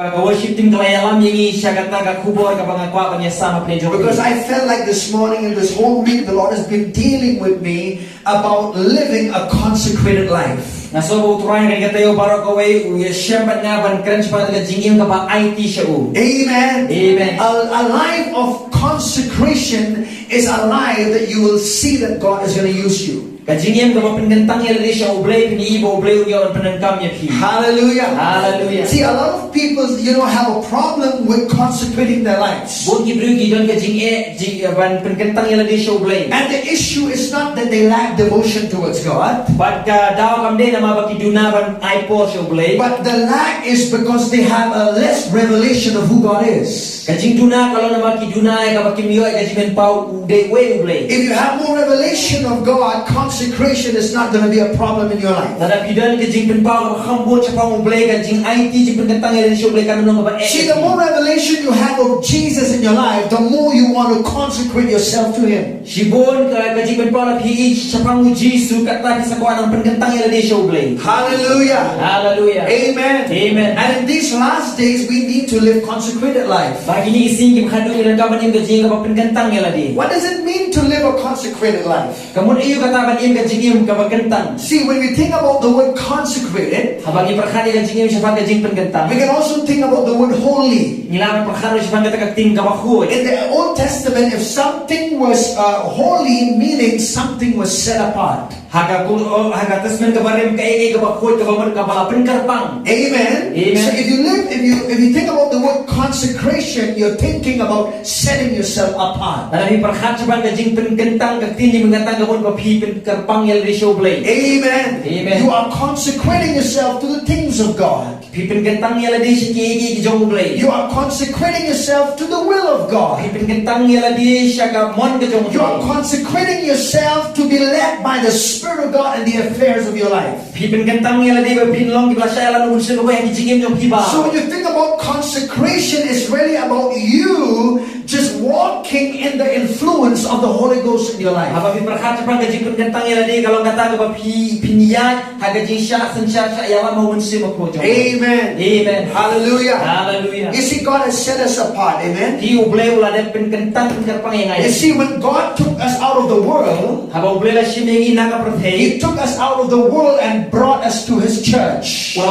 Worship team kelayalam yang siya kata kakubor kapangakwa kanya sama penjong. Because I felt like this morning and this whole week the Lord has been dealing with me about living a consecrated life. Naso uturan kaya tayo para kaway siyempat nga ban crunch pa taga jingim kapa IT siya u. Amen. Amen. A life of consecration is a life that you will see that God is going to use you. Kajingim kapa penggentang ya lili siya ublay piniibo ublay uyawan penengkam ya pi. Hallelujah. Hallelujah. See, a lot of people, have a problem with consecrating their lives. Bon gibru gidon kajing ban penggentang ya lili siya ublay. And the issue is not that they lack devotion towards God. But daw kamde na mabakiduna ban ipo siya ublay. But the lack is because they have a less revelation of who God is. Kajing duna kalau na makiduna ay kapakimiyo ay kajing pau uday way ublay. If you have more revelation of God, consecration is not going to be a problem in your life. See, the more revelation you have of Jesus in your life, the more you want to consecrate yourself to Him. Hallelujah. Hallelujah. Amen. Amen. And in these last days, we need to live consecrated life. What does it mean to live a consecrated life? See, when we think about the word consecrated, we can also think about the word holy. In the Old Testament, if something was holy, meaning something was set apart. Amen. So if you think about the word consecration, you're thinking about setting yourself apart. Amen. Amen. You are consecrating yourself to the things of God. You are consecrating yourself to the will of God. You are consecrating yourself to be led by the Spirit of God in the affairs of your life. So when you think about consecration, it's really about you just walking in the influence of the Holy Ghost in your life. Amen. Amen. Hallelujah. Hallelujah. You see, God has set us apart. Amen. You see, when God took us out of the world, He took us out of the world and brought us to His church. We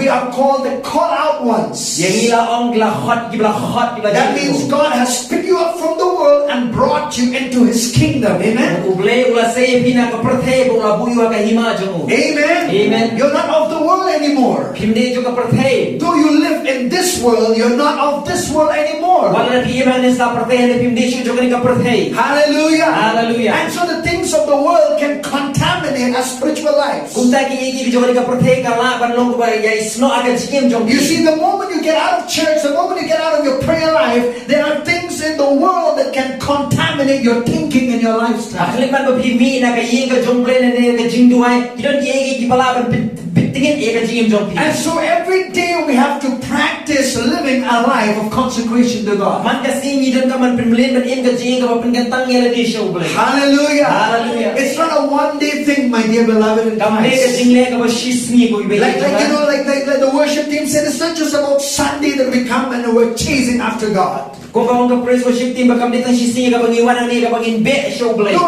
are called the called out ones. That means God has picked you up from the world and brought you into His kingdom. Amen. Amen. Amen. You're not of the world anymore. Though you live in this world, you're not of this world anymore. Hallelujah. Hallelujah. And so the things of the world can contaminate our spiritual lives. You see, the moment you get out of church, the moment you get out of your prayer life, there are things in the world that can contaminate your thinking and your lifestyle. And so every day we have to practice living a life of consecration to God. Hallelujah. Hallelujah. It's not a one-day thing, my dear beloved in Christ. Like the worship team said, it's not just about Sunday that we come and we're chasing after God. No,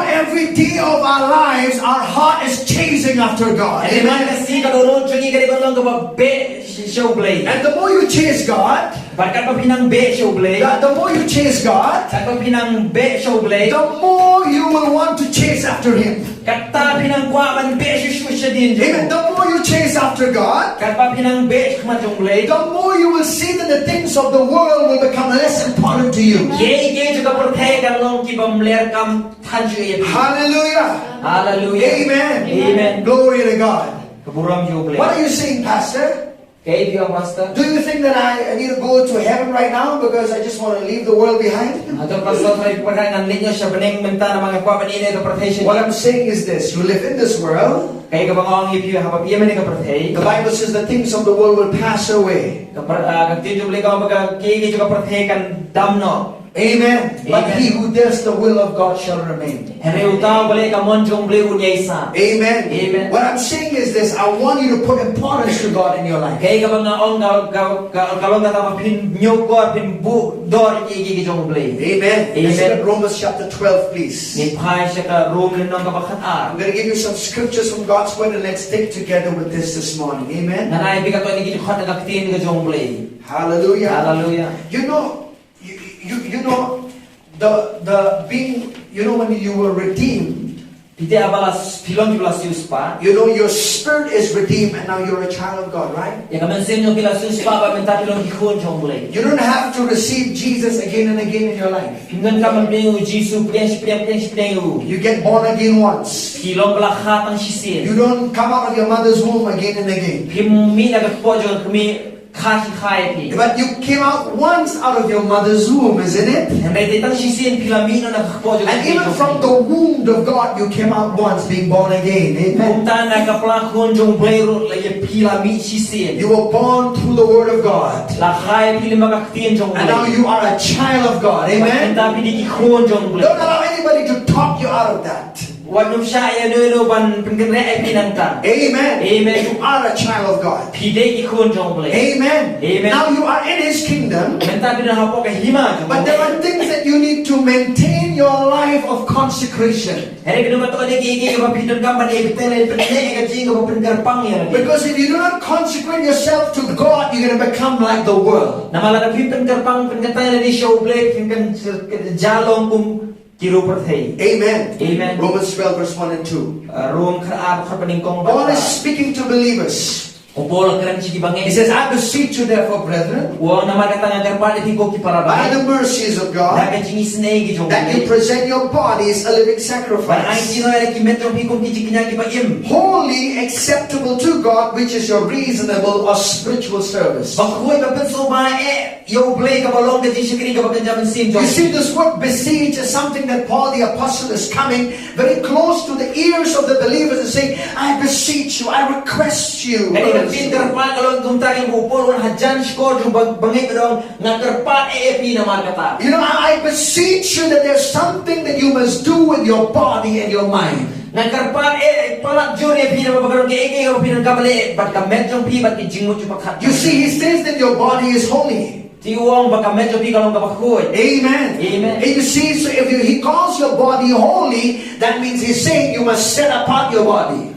every day of our lives, our heart is chasing after God. Amen. And the more you chase God, the more you chase God, the more you will want to chase after Him. Amen. The more you chase after God, the more you will see that the things of the world will become less important to you. Hallelujah. Hallelujah. Amen. Amen. Glory to God. What are you saying, Pastor? Do you think that I need to go to heaven right now because I just want to leave the world behind? What I'm saying is this: you live in this world. The Bible says the things of the world will pass away. Amen. But he who does the will of God shall remain. Amen. What I'm saying is this: I want you to put importance to God in your life. Amen. Let's look at Romans chapter 12, please. I'm going to give you some scriptures from God's word, and let's take together with this morning. Amen. Hallelujah. Hallelujah. You know the being, when you were redeemed, you know your spirit is redeemed, and now you're a child of God, right? You don't have to receive Jesus again and again in your life. You get born again once. You don't come out of your mother's womb again and again. But you came out once out of your mother's womb, isn't it? And even from the womb of God, you came out once, being born again. Amen. You were born through the word of God, and now you are a child of God. Amen. Don't allow anybody to talk you out of that. Amen. Amen. You are a child of God. Amen. Now you are in His kingdom. But there are things that you need to maintain your life of consecration. Because if you do not consecrate yourself to God, you're going to become like the world. Amen. Amen. Romans 12 verse 1 and 2. Paul is speaking to believers. He says, I beseech you therefore, brethren, by the mercies of God, that you present your bodies a living sacrifice, holy, acceptable to God, which is your reasonable or spiritual service. You see, this word beseech is something that Paul the Apostle is coming very close to the ears of the believers and saying, I beseech you, I request you. You know, I beseech you that there's something that you must do with your body and your mind. You see, he says that your body is holy. Amen. Amen. And you see, so if he calls your body holy, that means he's saying you must set apart your body.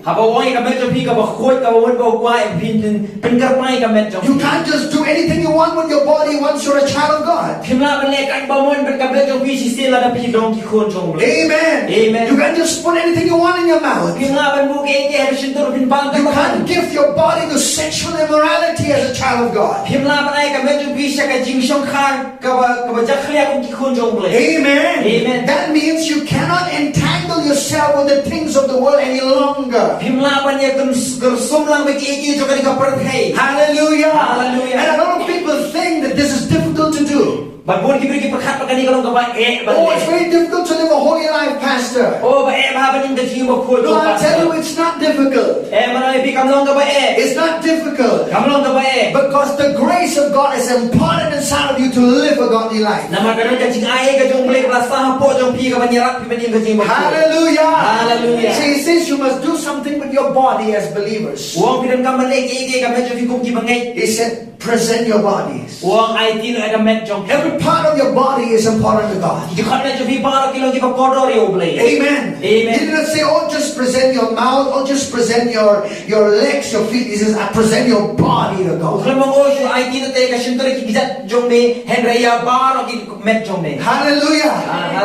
You can't just do anything you want with your body once you're a child of God. Amen. Amen. You can't just put anything you want in your mouth. You can't give your body to sexual immorality as a child of God. Amen. Amen. That means you cannot entangle yourself with the things of the world any longer. Hallelujah. Hallelujah. And a lot of people think that this is difficult to do. Oh, it's very difficult to live a holy life, Pastor. No, I tell you, it's not difficult. It's not difficult. Because the grace of God is imparted inside of you to live a godly life. Hallelujah. Hallelujah. See, he says you must do something with your body as believers. He said, present your bodies. Every part of your body is important to God. Amen. Amen. He did not say, oh, just present your mouth, or just present your legs, your feet. He says, I present your body to God. Hallelujah.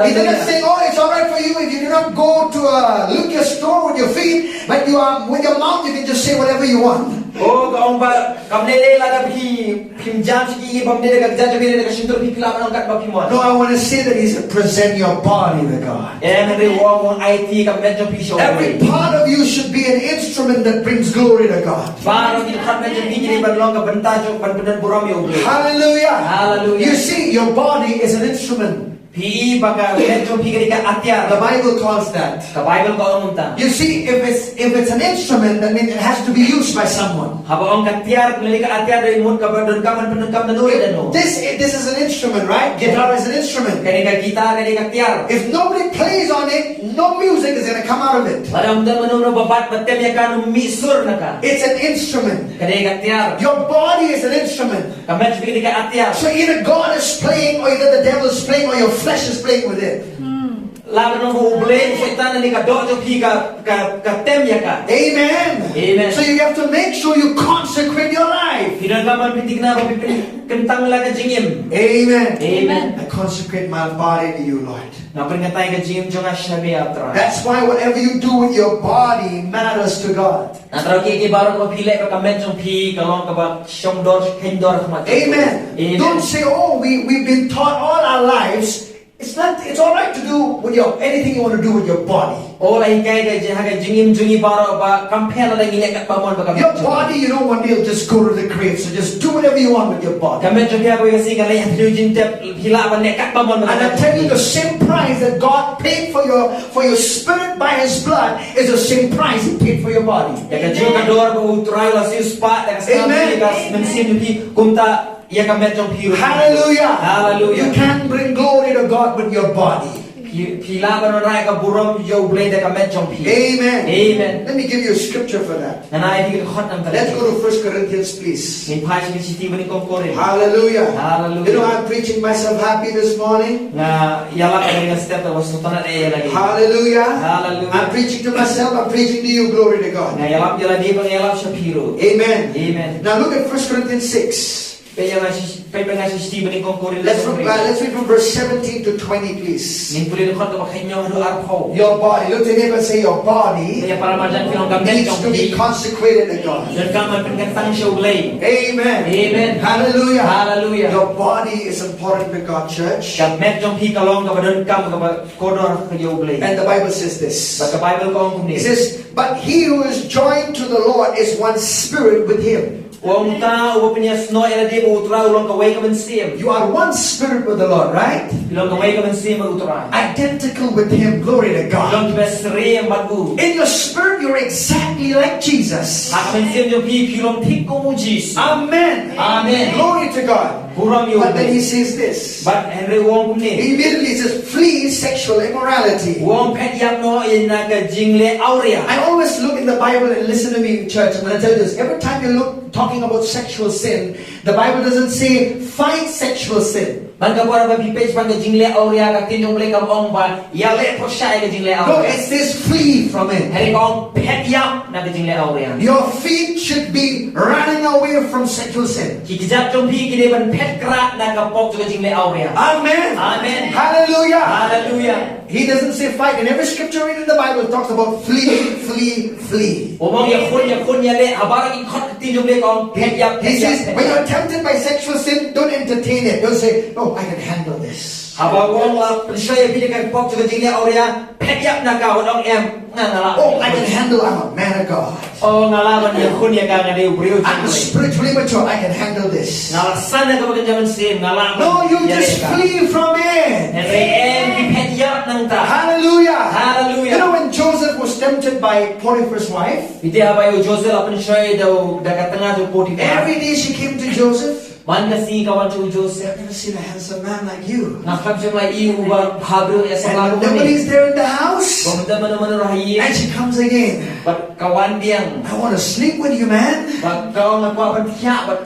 He did not say, oh, it's alright for you if you do not go to a liquor store with your feet, but you are with your mouth you can just say whatever you want. No, I want to say that he said, present your body to God. Every part of you should be an instrument that brings glory to God. Hallelujah. Hallelujah. You see, your body is an instrument. Pi baka medyo pi ka atyar. The Bible calls that. Ka Bible ko umunta. You see, if it's an instrument, that means it has to be used by someone. Haba ang katyar kung ka atyar dai mun ka badon ka man ka nanuri dano. This is an instrument, right? Guitar is an instrument. Kani ka gitar kani ka atyar. If nobody plays on it, no music is going to come out of it. Padam da manuno babat batem ya kan misur na ka. It's an instrument. Kani ka atyar. Your body is an instrument. Ka medyo pi ka atyar. So either God is playing, or either the devil is playing, or your flesh is playing with it. Laban ng ubleng setan ni ka dojo pi ka tem ya ka. Amen. Amen. So you have to make sure you consecrate your life. Tidak kaman pitik na kentang la ka jingim. Amen. Amen. I consecrate my body to you, Lord. Na pringatay ka jingim jonga shabi atra. That's why whatever you do with your body matters to God. Na tro ki baron ko pile ka menjong pi ka long ka ba shom dor kendor ka. Amen. Don't say, oh, we've been taught all our lives. It's all right to do with anything you want to do with your body. All I kay ka jingim jungi baro ba kampela lang ilek at pamon ba. Your body, you know, one day will just go to the grave. So just do whatever you want with your body. Ka menjong kaya ko kasi ka lay atluin tep hilaban ne kat pamon ba. And I tell you, the same price that God paid for your spirit by His blood is the same price He paid for your body. Ya ka jingim ka dor ba utray la sis pa ka sa ka mensin pi kumta. Hallelujah. Hallelujah. You can't bring glory to God with your body. Amen. Amen. Let me give you a scripture for that. Let's go to 1 Corinthians, please. Hallelujah. Hallelujah. You know, I'm preaching myself happy this morning. Hallelujah. Hallelujah. I'm preaching to myself, I'm preaching to you. Glory to God. Amen. Amen. Now look at 1 Corinthians 6. Let's read from verse 17 to 20, please. Your body, look at him and say, your body needs to be consecrated to God. Amen. Amen. Hallelujah. Hallelujah. Your body is important to God, church. And the Bible says this. It says, but he who is joined to the Lord is one spirit with Him. You are one spirit with the Lord, right? Identical with Him. Glory to God. In your spirit, you're exactly like Jesus. Amen. Amen. Glory to God. But then he says this. He immediately says, flee sexual immorality. I always look in the Bible and listen to me in church. I'm going to tell you this. Every time you look talking about sexual sin, the Bible doesn't say fight sexual sin. No, it says flee from it. Your feet should be running away from sexual sin. Amen. Amen. Hallelujah. Hallelujah. He doesn't say fight. In every scripture read in the Bible, it talks about flee, flee, flee. He says, when you're tempted by sexual sin, don't entertain it. Don't say, oh, I can handle this. Oh, I can handle, I'm a man of God. I'm spiritually mature, I can handle this. No, you just flee from it. Hallelujah. Hallelujah. You know when Joseph was tempted by Potiphar's wife, every day she came to Joseph. I've never seen a handsome man like you. And nobody's there in the house. And she comes again. I want to sleep with you, man. I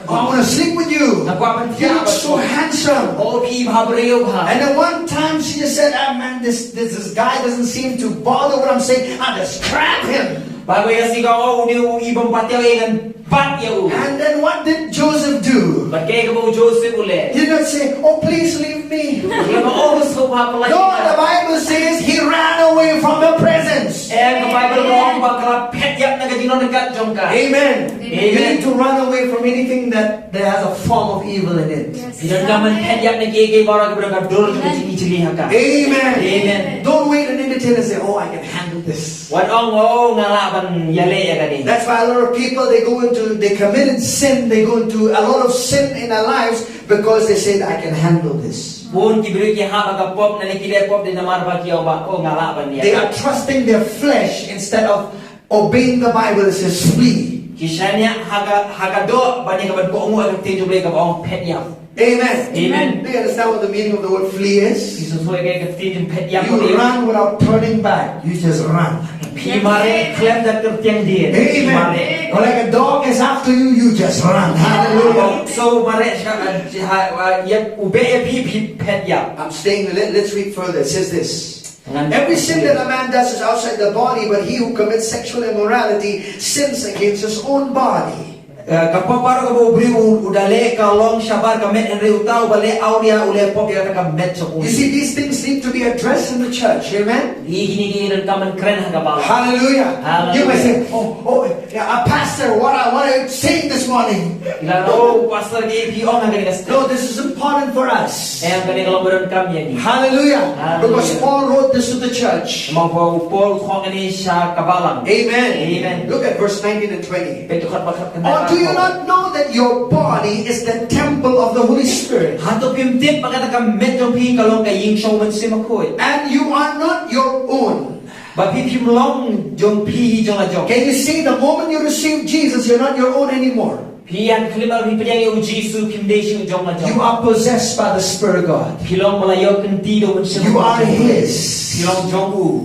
want to sleep with you. You look so handsome. And then one time she just said, ah, man, this guy doesn't seem to bother what I'm saying. I'll just trap him. And then what did Joseph do? He did not say, oh, please leave me. No, the Bible says he ran away from the presence. Amen. You need to run away from anything that has a form of evil in it. Amen. Don't wait and entertain and say, oh, I can handle this. That's why a lot of people, they committed sin, they go into a lot of sin in their lives because they said, I can handle this. They are trusting their flesh instead of obeying the Bible. It says flee. Amen. Amen. Do you understand what the meaning of the word flee is? You run without turning back. You just run. Amen. Or like a dog is after you, you just run. Hallelujah. I'm staying. Let's read further. It says this. Every sin that a man does is outside the body, but he who commits sexual immorality sins against his own body. You see, these things need to be addressed in the church. Amen. Hallelujah. You may say, a pastor, what are you saying this morning? No, this is important for us. Hallelujah. Because Paul wrote this to the church. Amen. Look at verse 19 and 20. Or do you not know that your body is the temple of the Holy Spirit? And you are not your own. Can you see, the moment you receive Jesus, you're not your own anymore? You are possessed by the Spirit of God. You are His.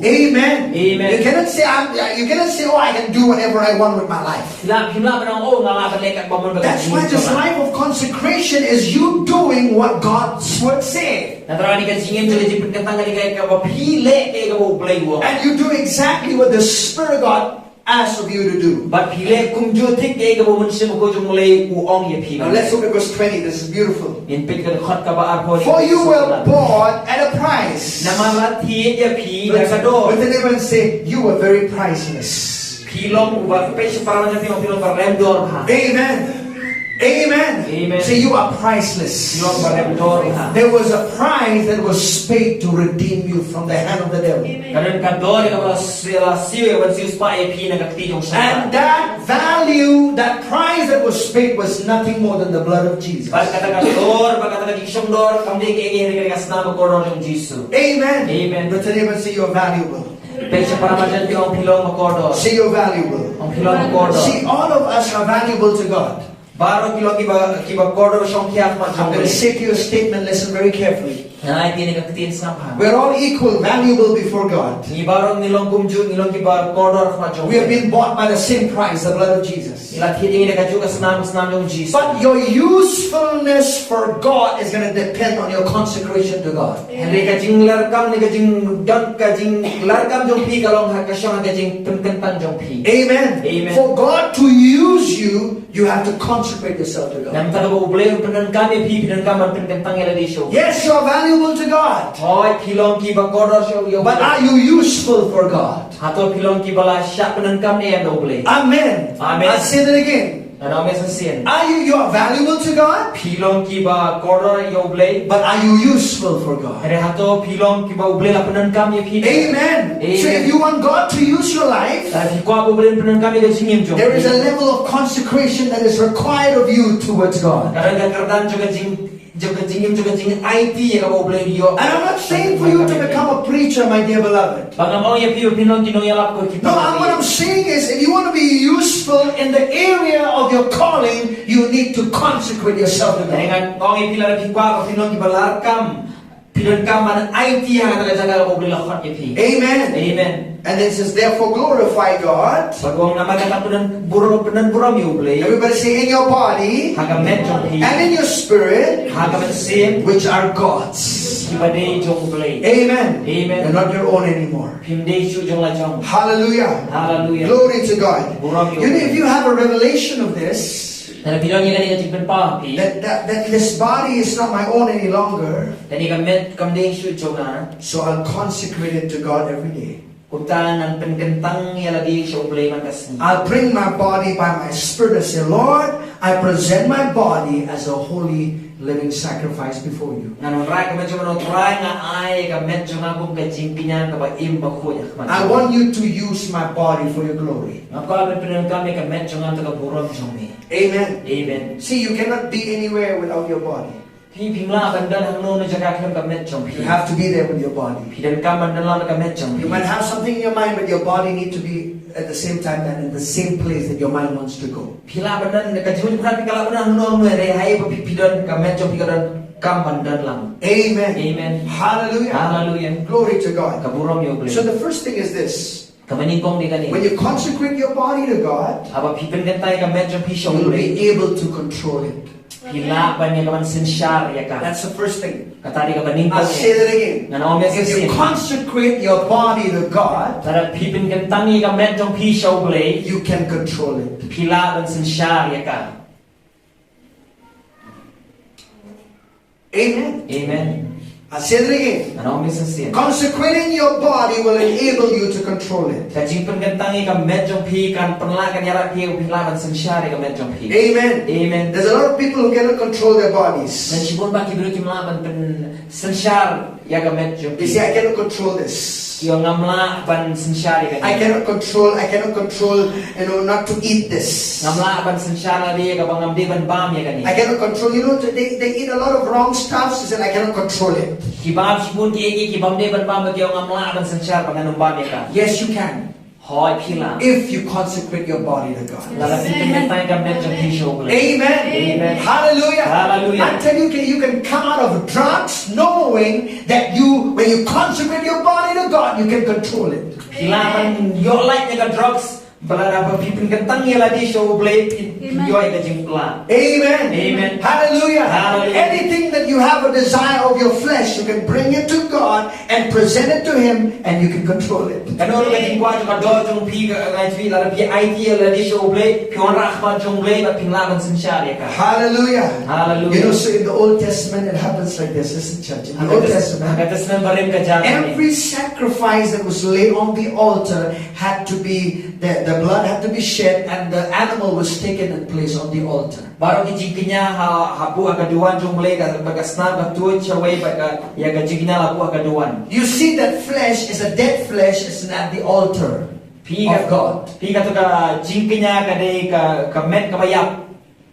Amen. You cannot say, oh, I can do whatever I want with my life. That's why this life of consecration is you doing what God's word says. And you do exactly what the Spirit of God asks of you to do. Now let's look at verse 20. This is beautiful. For you were bought at a price. Look at the neighbor and say, you were very priceless. Amen. Amen. Amen. Say, you are priceless. There was a price that was paid to redeem you from the hand of the devil. And that value, that price that was paid was nothing more than the blood of Jesus. Amen. Amen. But today, say you are valuable. Say you're valuable. See, all of us are valuable to God. I'm going to say to you a statement, listen very carefully. We're all equal, valuable before God. We have been bought by the same price, the blood of Jesus. But your usefulness for God is going to depend on your consecration to God. Amen. Amen. For God to use you, you have to consecrate yourself to God. Yes, you are valuable to God. But are you useful for God? Amen. I'll say that again. Are you are valuable to God? But are you useful for God? Amen. So if you want God to use your life, there is a level of consecration that is required of you towards God. And I'm not saying for you to become a preacher, my dear beloved. No, what I'm saying is, if you want to be useful in the area of your calling, you need to consecrate yourself to God. Amen. Amen. And it says, therefore glorify God. Everybody say, in your body and in your spirit, which are God's. Amen. Amen. They're not your own anymore. Hallelujah. Hallelujah. Glory to God. You know, if you have a revelation of this, that this body is not my own any longer, so I'll consecrate it to God every day. I'll bring my body by my spirit and say, Lord, I present my body as a holy living sacrifice before you. I want you to use my body for your glory. Amen. Amen. See, you cannot be anywhere without your body. Pi pimla bandan hangno na jaga kem kamet jong pi. You have to be there with your body. Pi dan kam bandan lam kamet jong pi. You might have something in your mind, but your body need to be at the same time and in the same place that your mind wants to go. Pila bandan ka jimun pran pi kala bandan hangno no re hai pi dan kamet jong pi dan kam bandan lam. Amen. Amen. Hallelujah. Hallelujah. Glory to God. Kaburom yo ble. So the first thing is this. Kamaning kong di kani. When you consecrate your body to God, Aba pi pen gantai kamet jong pi shong you'll ble. be able to control it. Pila ban ya kaman sinshar ya ka. That's the first thing. Katari ka baning I'll kong. say that again. Na naom ya If you sin. consecrate your body to God, Tara pi pen gantangi kamet jong pi shong ble. you can control it. Pila ban sinshar ya ka. Amen. Amen. I'll say that again. Na naom ya sin. Consecrating your body will enable you to control it. Kajing pengentangi ka medjong pi kan penla kan yara pi pila ban sinshar ka medjong pi. Amen. Amen. There's a lot of people who cannot control their Dan bodies. sibon ba kibro kimla ban pen sinshar ya ka medjong They pi. say, I cannot control this. Yo ngamla ban sinshar ka. I cannot control, not to eat this. Ngamla ban sinshar dia ka bangam de ban bam ya kan. I cannot control, they eat a lot of wrong stuff. She said, I cannot control it. Kibab sibon ki egi kibam de ban bam ka yo ngamla ban sinshar bangan bam ya ka. Yes, you can. Hoy pila. If you consecrate your body to God. Lala pengentangi ka medjong pi shong ble. Amen. Amen. Hallelujah. Hallelujah. I tell you can come out of drugs knowing that when you consecrate your body to God, you can control it. Pila ban yo like ka drugs. Balada pa pi pengentangi la di shong ble yo ka jingpla. Amen. Amen. Hallelujah. Hallelujah. Anything that you have a desire of your flesh, you can bring it to God and present it to Him, and you can control it. Kano ka jingkwa ka do jong pi ka ngai fi la pi IT la di show ble pi on rahma jong ble ba pin laban sinshar ya ka. Hallelujah. Hallelujah. So in the Old Testament, it happens like this, isn't church? In the Old Testament, every sacrifice that was laid on the altar had to be, the blood had to be shed, and the animal was taken and placed on the altar. Baru ki jingkinya hapu akaduan jong ble ka bagasna ka tuoi chawai ba ka ya ka jingkinya hapu akaduan. You see that flesh is a dead flesh, it's at the altar of God. Pi ka to ka jingkinya ka de ka met ka bayap.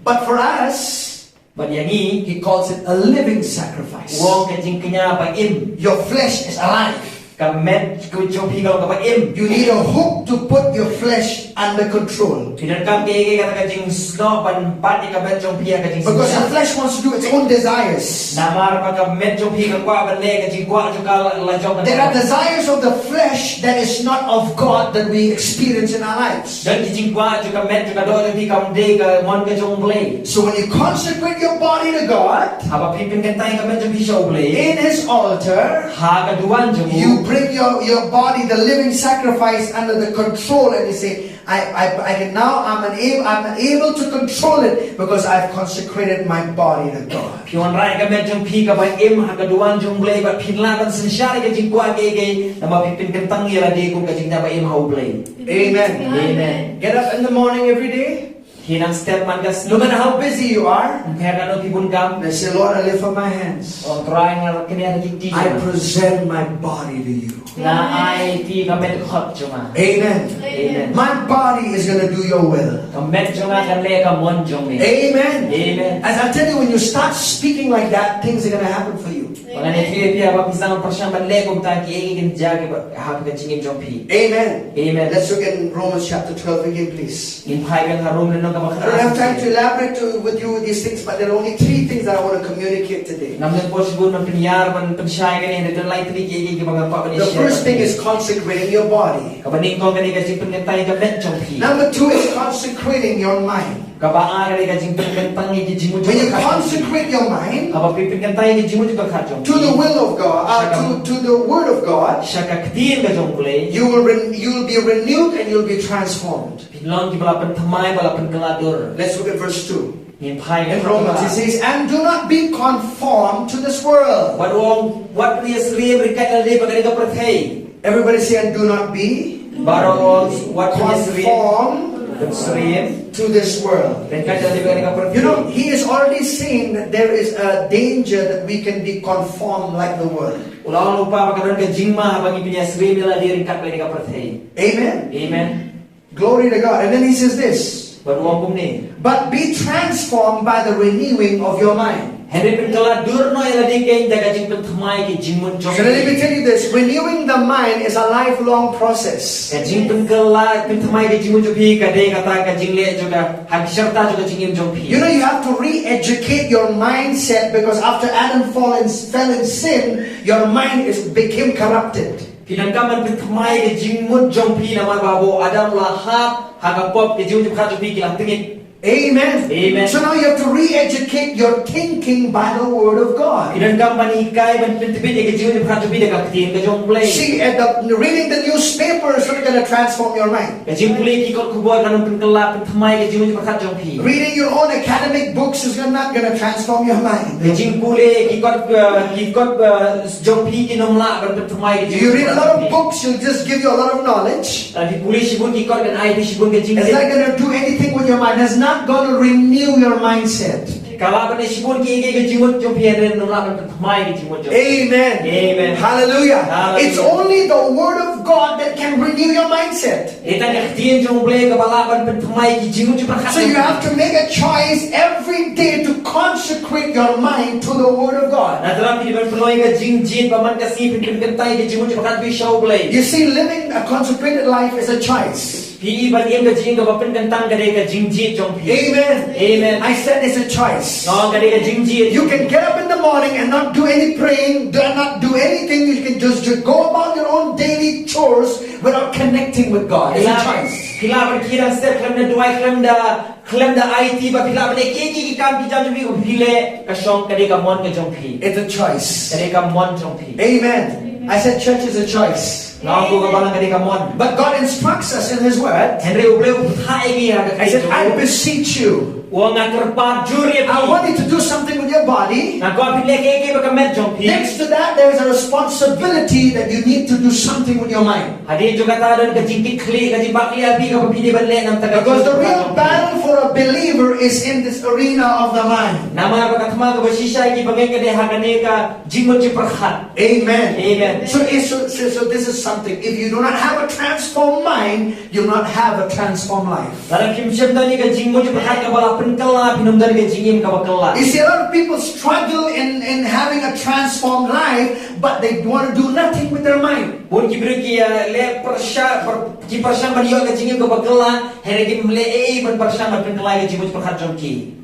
But for us, But yangi He calls it a living sacrifice. wong ka jingkinya ba im Your flesh is alive. ka met ko jong pi ka ba im. You need a hook to put your flesh under control. Tidak kam ke kata jing sno ban bat ka met jong pi ka jing. Because your flesh wants to do its own desires. Namar pa ka met jong pi ka kwa ban le ka jing kwa ka la jong. There are desires of the flesh that is not of God that we experience in our lives. Dan ki jing kwa ka met ka do pi ka de ka mon ka jong ble. So when you consecrate your body to God, Apa pipin kan tai ka met jong pi show ble. in His altar, Ha ka duan jong. you bring your body, the living sacrifice, under the control, and you say, I can now, I'm able to control it because I've consecrated my body to God. Pion rai ka met jong pi ka ba im ha ka duan jong ble ba pin la ban sinshari ka jing kwa ke nama pipin kan tang ya la de ko ka jing na ba im hau ble. Amen. Amen. Get up in the morning every day. Hinang step man ka No matter how busy you are, kaya ka no pipun kam. and say, Lord, I lift up my hands. On try nga kini ka jing ti. I present my body to you. Na ai ti ka met khot jong. Amen. Amen. My body is going to do your will. Ka met jong kan le ka mon jong ni. Amen. Amen. As I tell you, when you start speaking like that, things are going to happen for you. Mangane pia ba pisang persang ban le ko ta ki kin jage ba ha ka jing jong pi. Amen. Amen. Let's look at Romans chapter 12 again, please. In pai kan harum no ka I don't have time to elaborate with you these things, but there are only 3 things that I want to communicate today. Namne po siguro man pinyar man pensay kan ni lai tri ki mga pa The first thing is consecrating your body. kabaning ko kani ka jing tay ka met jong pi. Number 2 is consecrating your mind. Kabaa kani ka jing tang ki jimu When you consecrate your mind aba pipin tay ki jimu ka jong to the will of God, to the Word of God, siya ka ktin ka jong ple. you will be renewed and you'll be transformed. Pinlong ki bala thamay bala kaladur. Let's look at verse 2. In pai In Romans it says, and do not be conformed to this world. What is real rekat ali pagani ka prathai. Everybody say, and do not be Baro what is real conformed to this world. rekat ali pagani ka prathai. You know, he is already saying that there is a danger that we can be conformed like the world. Ulang lupa pagkaroon ka jingma habang ipinyas real ali rekat pagani ka prathai. Amen. Amen. Glory to God. And then he says this, Baruang pum ni. but be transformed by the renewing of your mind. Henry penkeladur no ela dikeng daga jing pentmai ke jimun jong. So let me tell you this, renewing the mind is a lifelong process. Jing penkela pentmai ke jimun jong ka de kata ka jing le juga hak serta juga jingim jong. You know, you have to re-educate your mindset because after Adam fell in sin, your mind became corrupted. Pinangkaman pentmai ke jimun jong nama babo Adam lahap hagapop ke jimun jong kilang tingit. Amen. Amen. So now you have to re-educate your thinking by the Word of God. See, reading the newspaper is not going to transform your mind. Reading your own academic books is not going to transform your mind. You read a lot of books, it'll just give you a lot of knowledge. It's not going to do anything with your mind. It's not going to renew your mindset. Amen. Amen. Hallelujah. Hallelujah. It's only the Word of God that can renew your mindset. So you have to make a choice every day to consecrate your mind to the Word of God. You see, living a consecrated life is a choice. Amen. Amen. I said it's a choice. You can get up in the morning and not do any praying, not do anything. You can just go about your own daily chores without connecting with God. It's a choice. It's a choice. Amen. I said church is a choice. But God instructs us in His Word. I said, I beseech you. I want you to do something with your body. Next to that, there is a responsibility that you need to do something with your mind. Because the real battle for a believer is in this arena of the mind. Amen. Amen. So this is something. If you do not have a transformed mind, you will not have a transformed life. You see, a lot of people struggle in having a transformed life, but they want to do nothing with their mind.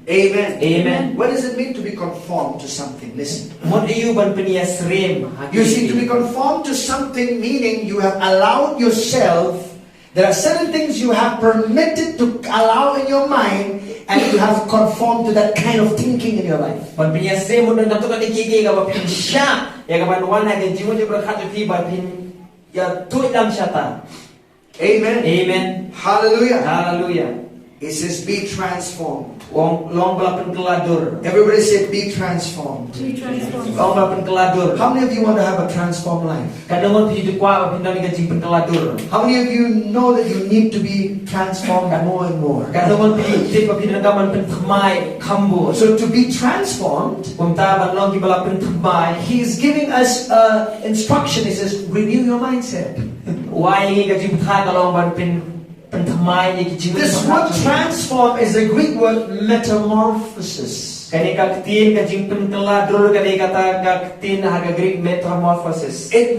Amen. Amen. What does it mean to be conformed to something? Listen. You see, to be conformed to something meaning you have allowed yourself. There are certain things you have permitted to allow in your mind, and you have conformed to that kind of thinking in your life. Amen. Amen. Hallelujah. Hallelujah. It says, be transformed. Everybody say, be transformed. Be transformed. How many of you want to have a transformed life? How many of you know that you need to be transformed more and more? So to be transformed, He is giving us instruction. He says, renew your mindset. This word transform is a Greek word metamorphosis. It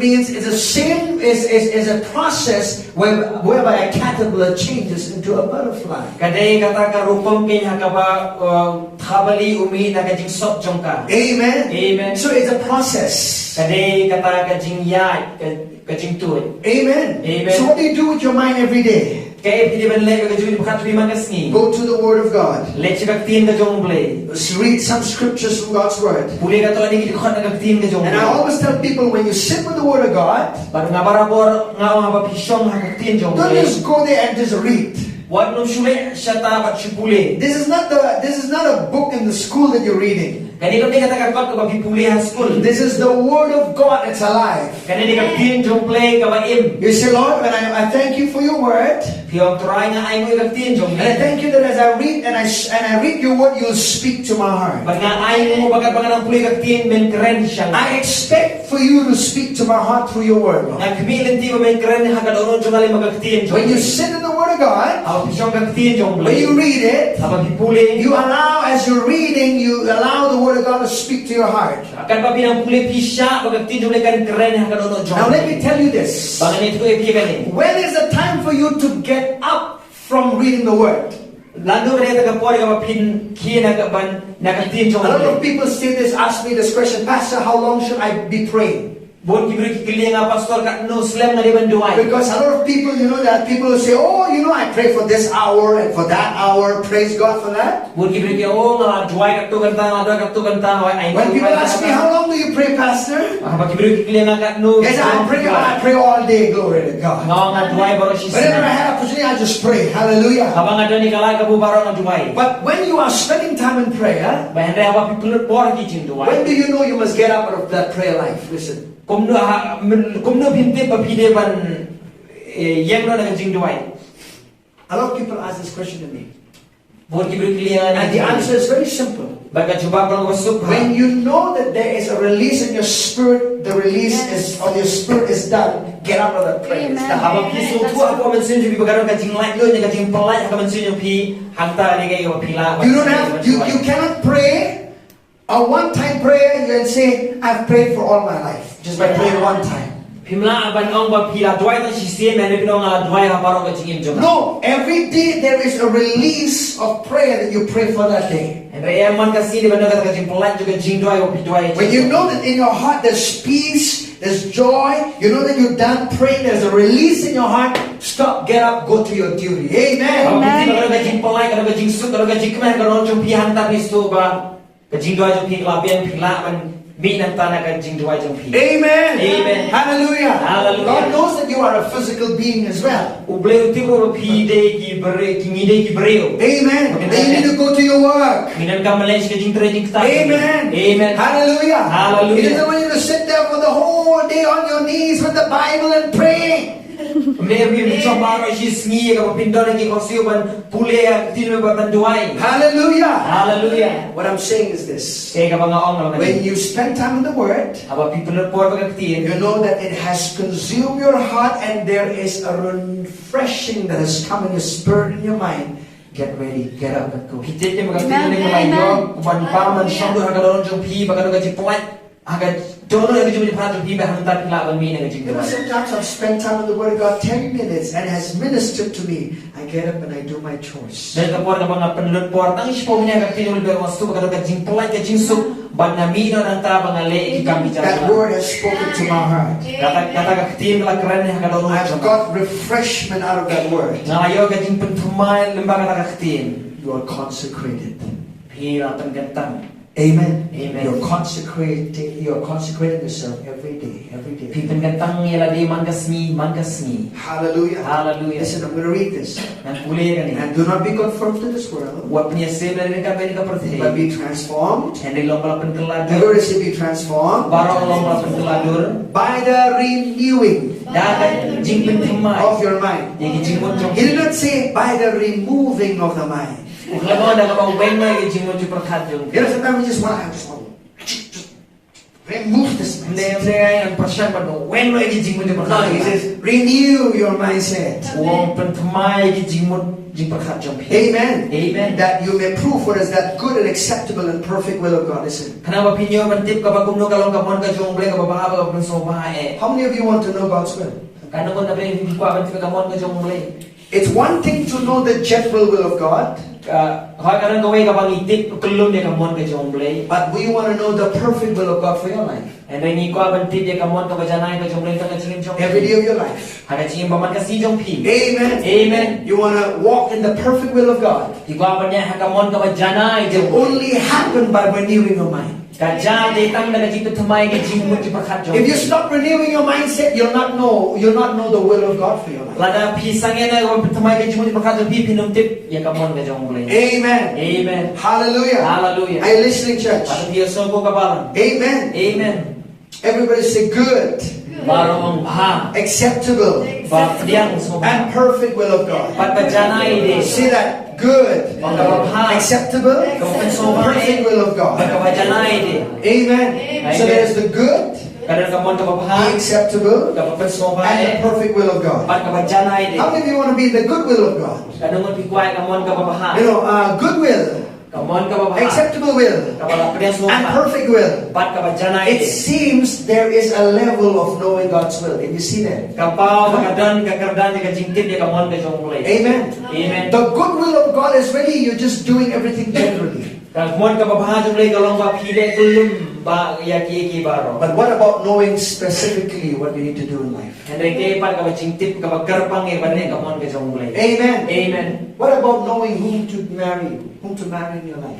means it's the same as a process whereby a caterpillar changes into a butterfly. Amen. Amen. So it's a process. Amen. Amen. So what do you do with your mind every day? Go to the Word of God. Read some scriptures from God's Word. And I always tell people, when you sit with the Word of God, don't just go there and just read. This is not a book in the school that you're reading. This is the Word of God. It's alive. You say, Lord, I thank you for your Word. And I thank you that as I read and I read your Word, you'll speak to my heart. I expect for you to speak to my heart through your Word, Lord. When you sit in the Word of God, when you read it, you allow, as you're reading, you allow the Word Word of God to speak to your heart. Akan pa pinang puli pisya bagati jumle kan keren ha kadono jong. Now let me tell you this. Banganit ko ipikan ni. When is the time for you to get up from reading the Word? Lando kaya taga pori ka pin kiya na ban nakatin jong. A lot of people say this, ask me this question, Pastor, how long should I be praying? Bon kibri kiliya nga pastor ka no slam na diban duay. Because a lot of people, that people will say, oh, I pray for this hour and for that hour. Praise God for that. Bon kibri kaya nga duay ka tu kanta ay. When people ask me, how long do you pray, Pastor? Ba kibri kiliya nga no. Yes, I pray all day. Glory to God. Nga duay baro si. Whenever I have opportunity, I just pray. Hallelujah. Habang ada ni kalay ka bu baro nga duay. But when you are spending time in prayer, when do you know you must get up out of that prayer life? Listen. Kumno binte pa pide ban yang no na jing duai. A lot of people ask this question to me. And the answer is very simple. When you know that there is a release in your spirit, the release is on your spirit is done. Get out of that prayer. You cannot pray a one-time prayer and say, I've prayed for all my life. Just by praying one time. No, every day there is a release of prayer that you pray for that day. When you know that in your heart there's peace, there's joy, you know that you're done praying, there's a release in your heart, stop, get up, go to your duty. Amen. Amen. Amen. Hallelujah. Hallelujah. God knows that you are a physical being as well. Amen. Then you need to go to your work. Amen. Amen. Hallelujah. Hallelujah. He doesn't want you to sit there for the whole day on your knees with the Bible and praying. Hallelujah. Hallelujah. What I'm saying is this. When you spend time in the Word, you know that it has consumed your heart and there is a refreshing that has come in your spirit and your mind. Get ready, get up and go. Sometimes I've spent time in the Word of God 10 minutes and it has ministered to me. I get up and I do my chores. That word has spoken to my heart. I've got refreshment out of that word. You are consecrated. Amen. Amen. You're consecrating yourself every day. Hallelujah. Hallelujah. Listen, I'm going to read this. And do not be conformed to this world, but be transformed. Everybody say be transformed by the renewing of your mind. He did not say by the removing of the mind. Sometimes we just want to remove this mindset. No, he says renew your mindset. Amen. Amen. That you may prove what is that good and acceptable and perfect will of God. Listen. How many of you want to know God's will? It's one thing to know the general will of God. But we want to know the perfect will of God for your life. Every day of your life. Amen. Amen. You want to walk in the perfect will of God. It only happen by renewing your mind. If you stop renewing your mindset, you'll not know the will of God for your life. Amen. Amen. Hallelujah. Hallelujah. Are you listening, church? Amen. Amen. Everybody say good, acceptable, and perfect will of God. Say that. Good, acceptable, perfect will of God. Amen. So there's the good, the acceptable, and the perfect will of God. How many of you want to be in the good will of God? Good will acceptable will, and perfect will. It seems there is a level of knowing God's will. Can you see that? Amen. Amen. The good will of God is ready. You're just doing everything generally. But what about knowing specifically what you need to do in life? Amen. Amen. What about knowing whom to marry in your life?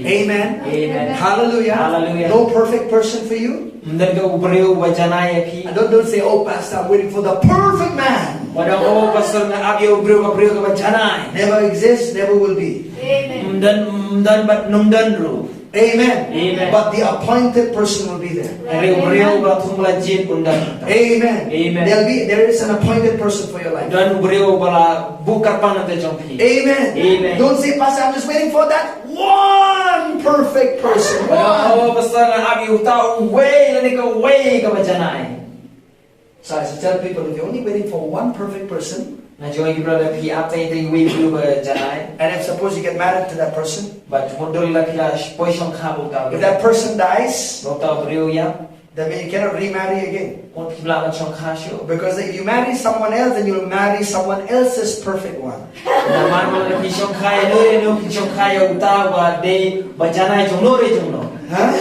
Amen. Amen. Hallelujah. Hallelujah. No perfect person for you. And don't say, oh, Pastor, I'm waiting for the perfect man. Never exists, never will be. Amen. Amen. Amen. But the appointed person will be there. Amen. Amen. There is an appointed person for your life. Amen. Amen. Don't say, Pastor, I'm just waiting for that one perfect person. So I should tell people, if you're only waiting for one perfect person, and if suppose you get married to that person, if that person dies, that means you cannot remarry again. Because if you marry someone else, then you'll marry someone else's perfect one. Huh?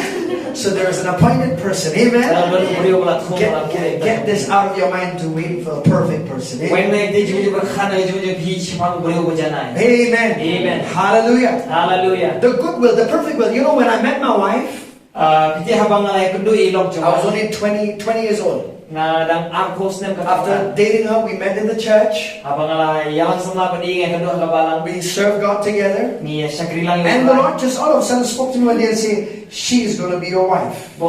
So there is an appointed person. Amen. Get this out of your mind to wait for a perfect person. Amen. Amen. Hallelujah. Hallelujah. The good will, the perfect will. You know, when I met my wife, I was only 20 years old. After dating her, we met in the church. We served God together. And the Lord just all of a sudden spoke to me one day and said, she is going to be your wife. I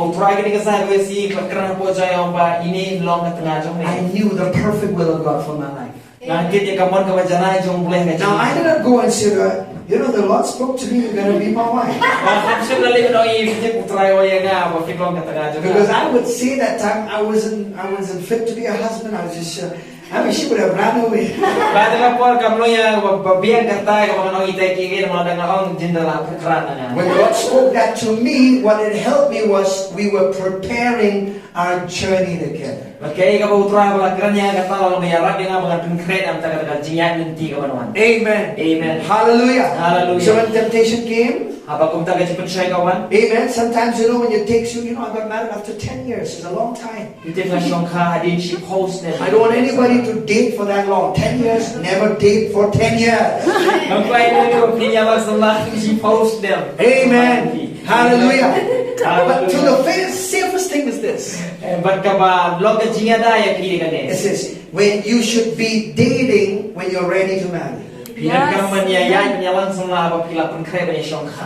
knew the perfect will of God for my life. Now I did not go and say, you know, the Lord spoke to me, you're going to be my wife. Because I would say that time I wasn't fit to be a husband. I was just I mean, she would have ran away. When God spoke that to me, what it helped me was we were preparing our journey together. Amen. Amen. Hallelujah. Hallelujah. So when temptation came, amen. Sometimes, you know, when it takes you, I got married after 10 years. It's a long time. I don't want anybody to date for that long. 10 years, never date for 10 years. Amen. Hallelujah. But to the safest thing is this. It says, when you should be dating when you're ready to marry.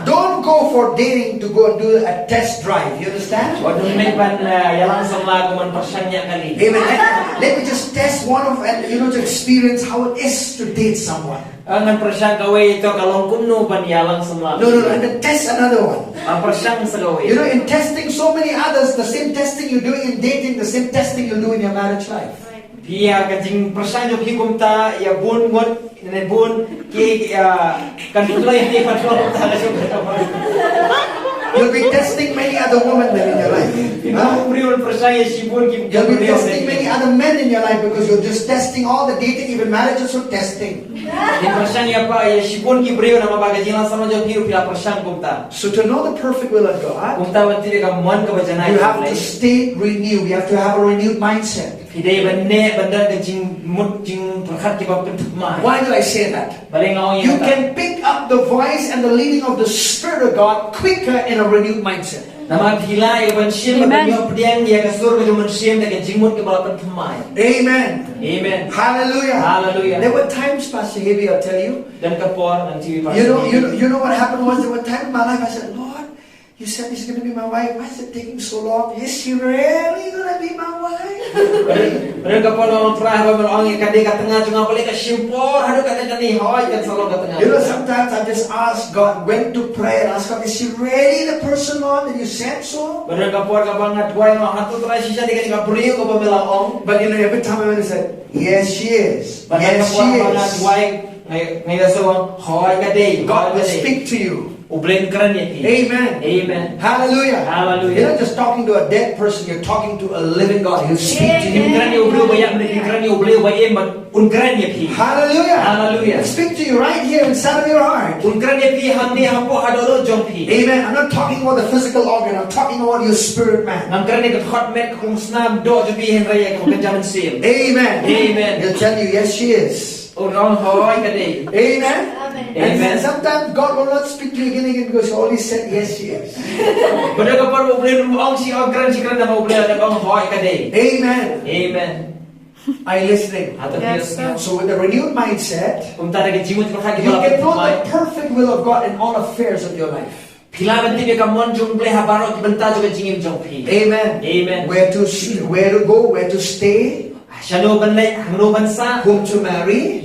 Don't go for dating to go and do a test drive. You understand? Amen. Let me just test one of, and to experience how it is to date someone. No, and then test another one. In testing so many others, the same testing you're doing in dating, the same testing you'll do in your marriage life. You'll be testing many other women then in your life. You'll be testing many other men in your life because you're just testing all the dating, even marriages are testing. So to know the perfect will of God, you have to stay renewed. You have to have a renewed mindset. Why do I say that? You can pick up the voice and the leading of the Spirit of God quicker in a renewed mindset. Amen. Amen. Hallelujah. Hallelujah. There were times, Pastor Heavy, I'll tell you. You know what happened was there were times in my life I said, Lord, you said she's going to be my wife. Why is it taking so long? Is she really going to be my wife? Sometimes I just ask God, went to pray and ask God, is she really the person, Lord, that you said so? But every time I went and said, yes, she is. Yes, she is. ngay là sao hỏi cái đi God will speak to you. Amen. Amen. Hallelujah. Hallelujah. You're not just talking to a dead person, you're talking to a living God. He'll speak to you. Hallelujah. Hallelujah. He'll speak to you right here inside of your heart. Amen. I'm not talking about the physical organ, I'm talking about your spirit man. Amen. Amen. He'll tell you, yes, she is. Amen. And sometimes God will not speak to you again because He already said, yes, she is. Amen. Amen. Are you listening? Yes, sir. So with a renewed mindset, you can know the perfect will of God in all affairs of your life. Amen. Amen. Where to go, where to stay, whom to marry,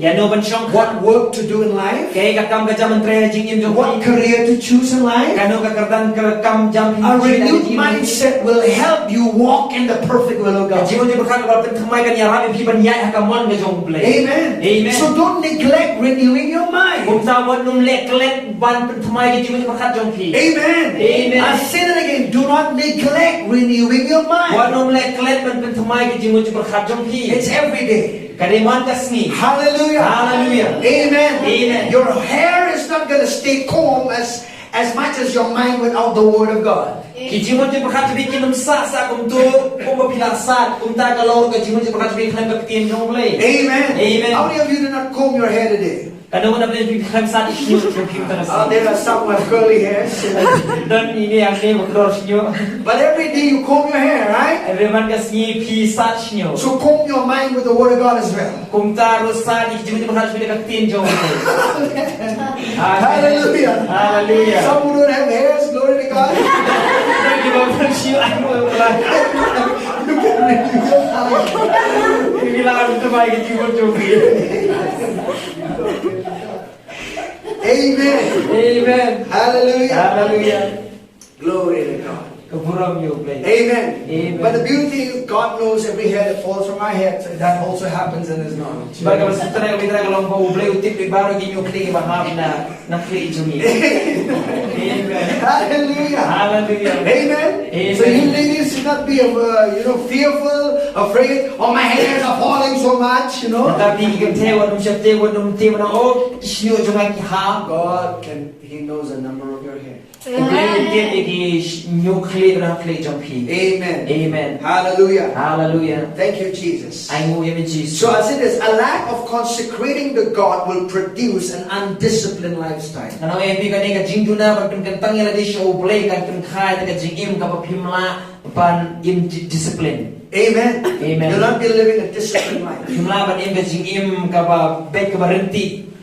what work to do in life, what career to choose in life. A renewed mindset will help you walk in the perfect will of God. Amen. Amen. So don't neglect renewing your mind. Amen. Amen. I say that again. Do not neglect renewing your mind. It's every day. Hallelujah. Hallelujah. Amen. Amen. Your hair is not going to stay calm as much as your mind without the Word of God. Amen. Amen. How many of you do not comb your hair today? There are some who have curly hairs. But every day you comb your hair, right? So comb your mind with the Word of God as well. Hallelujah. Hallelujah. Some who don't have hairs, glory to God. Amen. Amen. Hallelujah. Hallelujah. Glory to God. Amen. Amen. But the beauty is God knows every hair that falls from our head. So that also happens in His knowledge. Amen. Hallelujah. Hallelujah. Amen. So you ladies should not be fearful, afraid. Oh, my hairs are falling so much. God He knows the number of your hair. Amen. Amen. Hallelujah. Hallelujah. Thank you, Jesus. So I said this, a lack of consecrating to God will produce an undisciplined lifestyle. Amen. Amen. You'll not be living a disciplined life.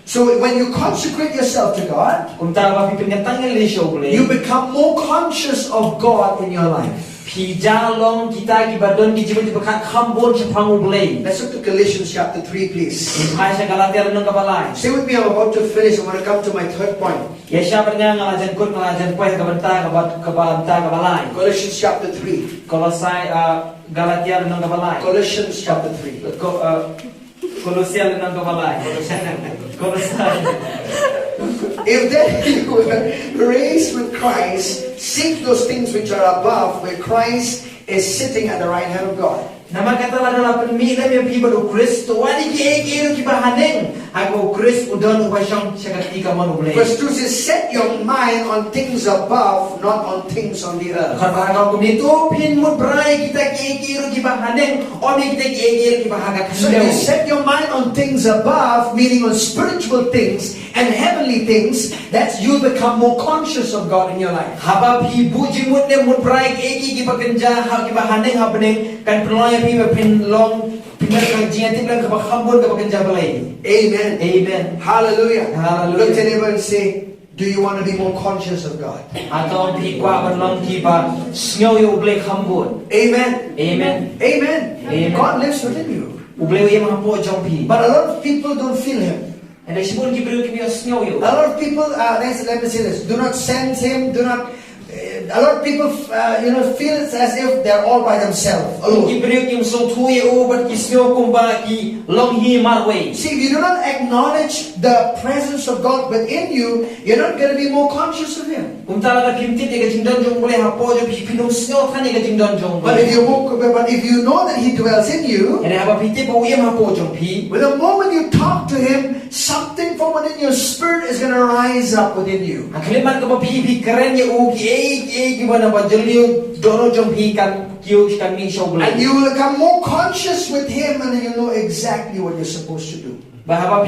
So when you consecrate yourself to God, you become more conscious of God in your life. Let's look to Galatians chapter 3, please. Stay with me, I'm about to finish. I want to come to my third point. Galatians chapter 3. Galatians chapter 3. If then you were raised with Christ, seek those things which are above, where Christ is sitting at the right hand of God. Verse 2 says, set your mind on things above, not on things on the earth. So you set your mind on things above, meaning on spiritual things and heavenly things, that you become more conscious of God in your life. Amen. Amen. Hallelujah. Hallelujah. Look to neighbor and say, do you want to be more conscious of God? Amen. Amen. Amen. God lives within you. But a lot of people don't feel Him. A lot of people, let me say this, do not sense Him, do not A lot of people, feel it's as if they're all by themselves, alone. See, if you do not acknowledge the presence of God within you, you're not going to be more conscious of Him. But if you know that He dwells in you, with the moment you talk to Him, something from within your spirit is going to rise up within you. And you will become more conscious with Him, and you know exactly what you're supposed to do. How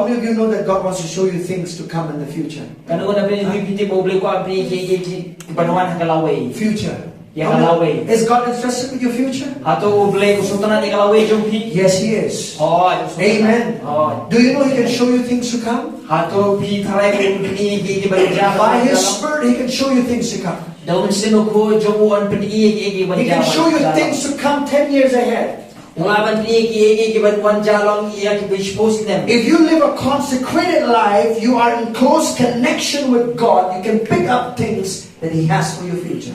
many of you know that God wants to show you things to come in the future? Future. Is God interested with your future? Yes, He is. Amen. Do you know He can show you things to come? By His Spirit, He can show you things to come. He can show you things to come 10 years ahead. If you live a consecrated life, you are in close connection with God. You can pick up things that He has for your future.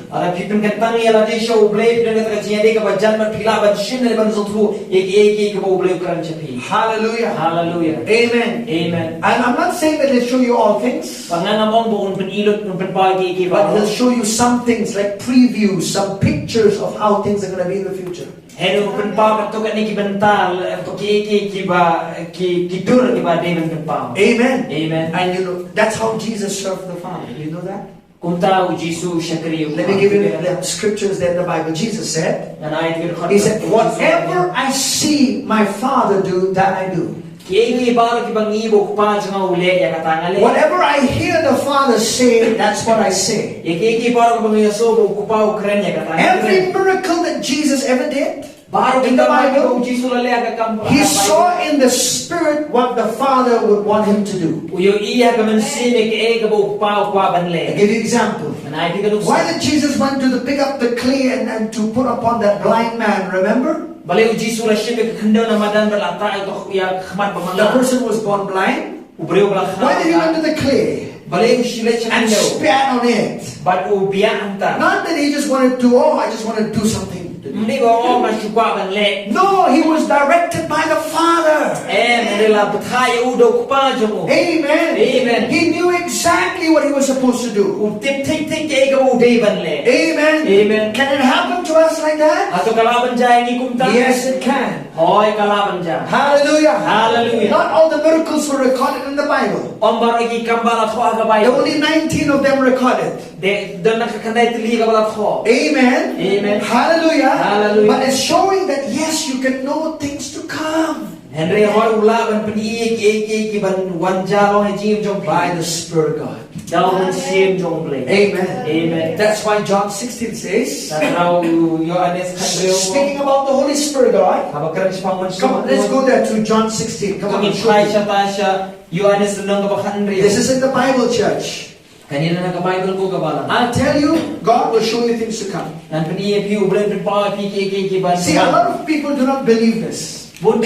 Hallelujah. Hallelujah. Amen. Amen. And I'm not saying that He'll show you all things, but He'll show you some things, like previews, some pictures of how things are going to be in the future. Amen. Amen. And you know, that's how Jesus served the Father. You know that? Let me give you the scriptures there in the Bible. Jesus said, He said, whatever I see my Father do, that I do. Whatever I hear the Father say, that's what I say. Every miracle that Jesus ever did in the Bible, He saw in the Spirit what the Father would want Him to do. I'll give you an example. Why did Jesus want to pick up the clay and to put upon that blind man? Remember? The person was born blind. Why did He went to the clay and spat on it? Not that He just wanted to, I just want to do something. No, He was directed by the Father. Amen. Amen. He knew exactly what He was supposed to do. Amen. Amen. Can it happen to us like that? Yes, it can. Hallelujah. Hallelujah. Not all the miracles were recorded in the Bible. Only 19 of them recorded. Amen. Amen. Hallelujah. Hallelujah. But it's showing that yes, you can know things to come by the Spirit of God. Amen. Amen. That's why John 16 says, speaking about the Holy Spirit God. Come on, let's go there to John 16. Come on. This is in the Bible, church. I'll tell you, God will show you things to come. See, a lot of people do not believe this. And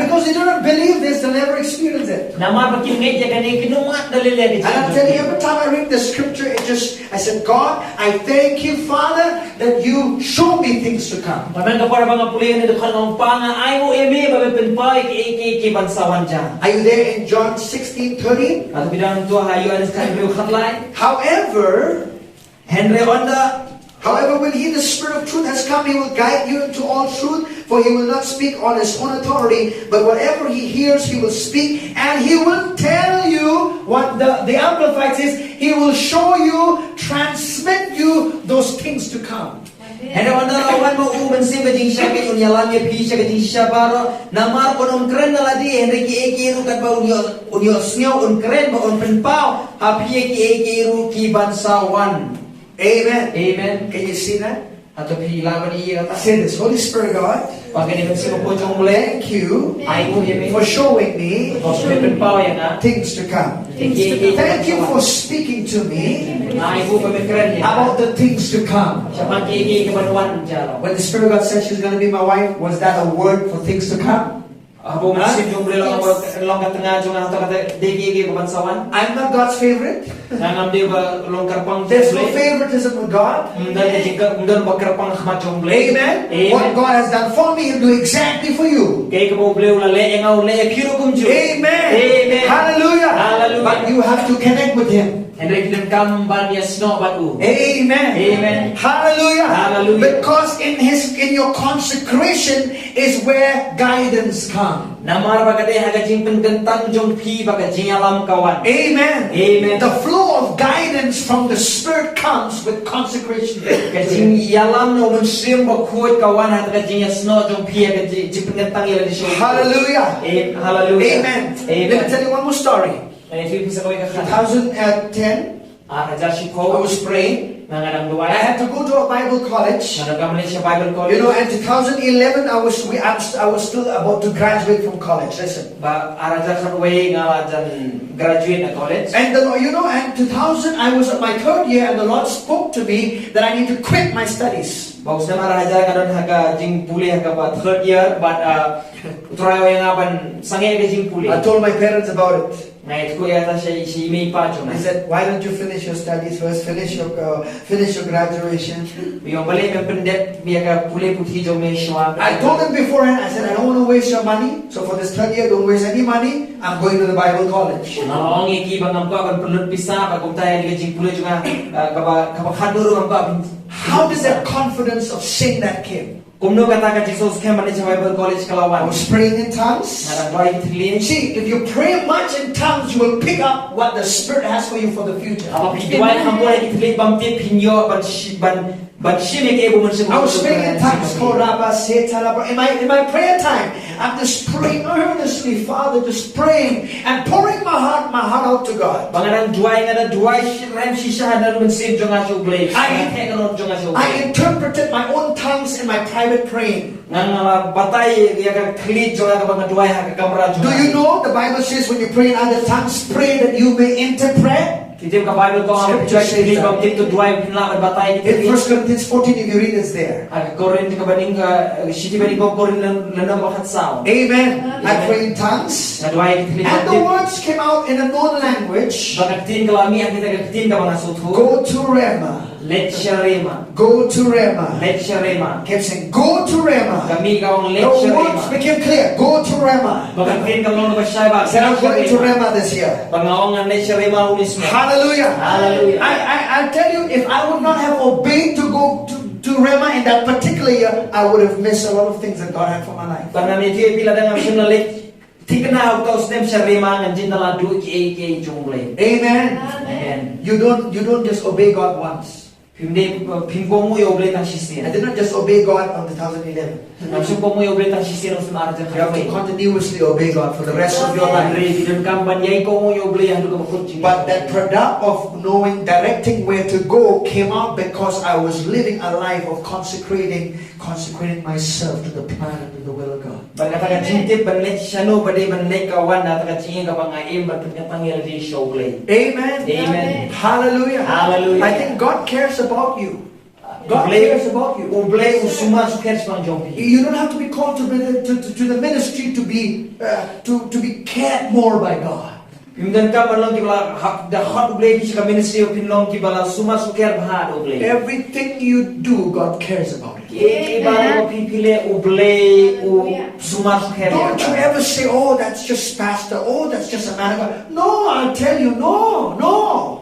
because they do not believe this, they'll never experience it. And I'll tell you, every time I read the scripture, I said, God, I thank you, Father, that you show me things to come. Are you there in John 16:13? However, when He, the Spirit of truth, has come, He will guide you into all truth, for He will not speak on His own authority, but whatever He hears, He will speak, and He will tell you what the Amplified says, He will show you, transmit you those things to come. Amen. Amen. Can you see that? Say this, Holy Spirit God, thank you for showing me things to come. Thank you for speaking to me about the things to come. When the Spirit of God said she's going to be my wife, was that a word for things to come? Abo musim jong boleh long kat tengah jong atau kata degi ke bansawan. I'm not God's favorite. Nangam dia long karpang. There's no favoritism with God. Dan jika dan bakarpang khmat jong boleh. Amen. What God has done for me, He'll do exactly for you. Kay kabo boleh ulale engau le piru kumju. Amen. Amen. Hallelujah. Hallelujah. But you have to connect with Him. Henry dan kam ban ya snow batu. Amen. Amen. Hallelujah. Hallelujah. Because in your consecration is where guidance comes. Namar bagade hagajing penggentang jong pi bagajing alam kawan. Amen. Amen. The flow of guidance from the Spirit comes with consecration. Kajing yalam no musim bakuat kawan hat kajing snow jong pi kajing penggentang ya di show. Hallelujah. Hallelujah. Amen. Amen. Let me tell you one more story. 2010 I was praying. I had to go to a Bible college. You know, in 2011 I was still about to graduate from college. Listen. And you know, in 2000 I was at my third year, and the Lord spoke to me that I need to quit my studies. I told my parents about it. They said, why don't you finish your studies first, finish your graduation. I told them beforehand, I said, I don't want to waste your money, so for this third year, don't waste any money. I'm going to the Bible college. How did that confidence of saying that came? I was praying in tongues. See, if you pray much in tongues, you will pick up what the Spirit has for you for the future. I was praying in tongues. In my prayer time, I'm just praying earnestly, Father, just praying and pouring my heart out to God. I interpreted my own tongues in my private praying. Do you know the Bible says when you pray in other tongues, pray that you may interpret? In 1 Corinthians 14, if you read, it's there. Amen. I pray in tongues, and the words came out in a known language. Go to Rema. Go to Rema. Kept saying, go to Rema. The words became clear. Go to Rema. Said, I'm going to Rema this year. Hallelujah. Hallelujah. I tell you, if I would not have obeyed to go to Rema in that particular year, I would have missed a lot of things that God had for my life. Amen. Amen. You don't just obey God once. I did not just obey God on 2011. You have to continuously obey God for the rest of your life. But that product of knowing, directing where to go came out because I was living a life of consecrating myself to the plan and to the will of God. Amen. Amen. Hallelujah. Hallelujah. I think God cares about you. God cares about you. You don't have to be called to the ministry to be cared more by God. Everything you do, God cares about it. Don't you ever say, oh, that's just pastor, oh, that's just a man of God. No, I'll tell you, no. No,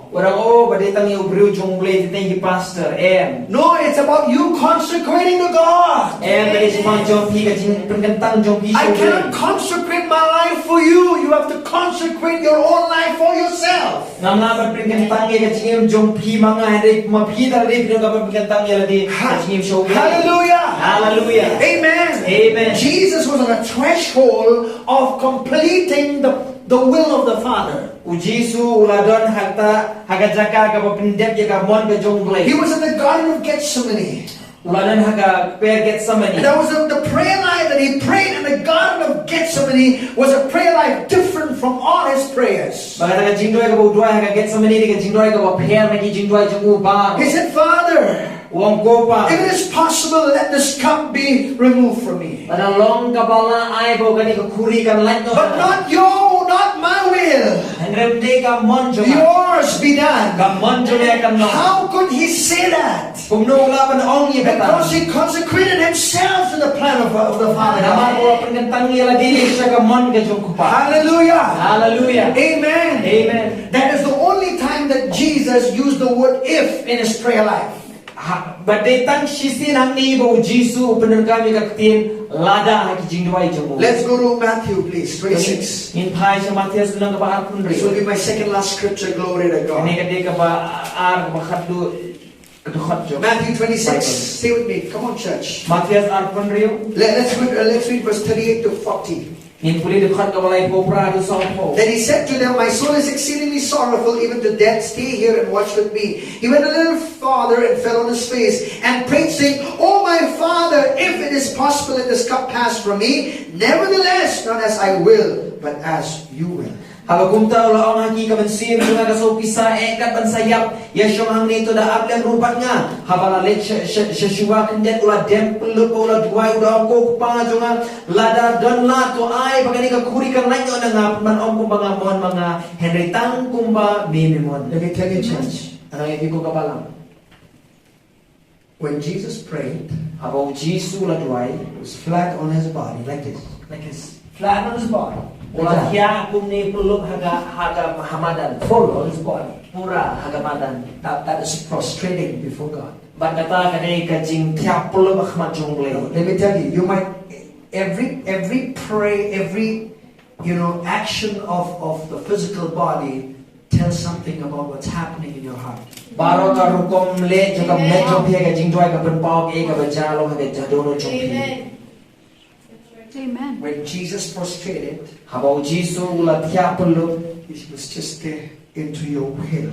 it's about you consecrating to God. I cannot consecrate my life for you. You have to consecrate your own life for yourself. Hallelujah. Hallelujah. Amen. Amen. Jesus was on a threshold of completing the will of the Father. He was in the Garden of Gethsemane. That was the prayer life that he prayed in the Garden of Gethsemane was a prayer life different from all his prayers. He said, Father, Wong kopa. If it is possible, let this cup be removed from me. But not But not my will. Yours be done. How could he say that? Because he consecrated himself to the plan of the Father. Hallelujah. Hallelujah. Amen. Amen. That is the only time that Jesus used the word if in his prayer life. But they thank Shisin Hanibo Jisu Penangami Kaktin Lada Hakijingwai Jomo. Let's go to Matthew, please, 26. In Paisha Matthias This will be my second last scripture. Glory to God. Matthew 26. Stay with me. Come on, church. Matthias Arpandrio. Let's read verse 38 to 40. Then he said to them, my soul is exceedingly sorrowful, even to death. Stay here and watch with me. He went a little farther and fell on his face and prayed, saying, Oh my Father, if it is possible, let this cup pass from me. Nevertheless, not as I will, but as you will. Hagagumta ula ang haki kabansin mga kasopisa ekat bansayap yasyong hang nito da ableng rupat nga habalalit syashuwa kendet ula dempel ula duway ula ko kupanga junga lada don la to ay pagani ka kuri kang nanyo na nga panom kumbaga mon mga henritang kumba mimimon. Let me tell you, church. Anong ibig ko kabalang? When Jesus prayed, habang Jisu la duway, he was flat on his body like this. like his flat on his body. Ulah hiya kumni peluk haga hamadan full on his body pura hagamadan. That is prostrating before God. But kata kanay kajing tiap peluk ahmad jongle. Let me tell you, you might every pray, every action of the physical body tells something about what's happening in your heart. Baro ka rukom le joka medjo phe kajing doi ka penpok e ka bajalo haga jadono jongpi. Amen. When Jesus prostrated, habang Jisu ulah tiap peluk he was just there into your will.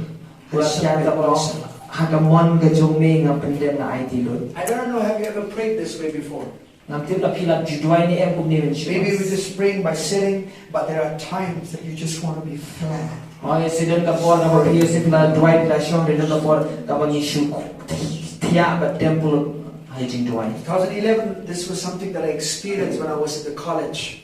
ulah tiap tapos hagamon ka jongme nga pendem na ay tilod. I don't know, have you ever prayed this way before? Ngamtip la pilap judway ni em kumni Maybe we're just praying by sitting, but there are times that you just want to be flat. Ay sidon ka por na mapiyo si pila duway pila shong rin ka por kapag isu tiap ba temple. 2011, this was something that I experienced when I was at the college.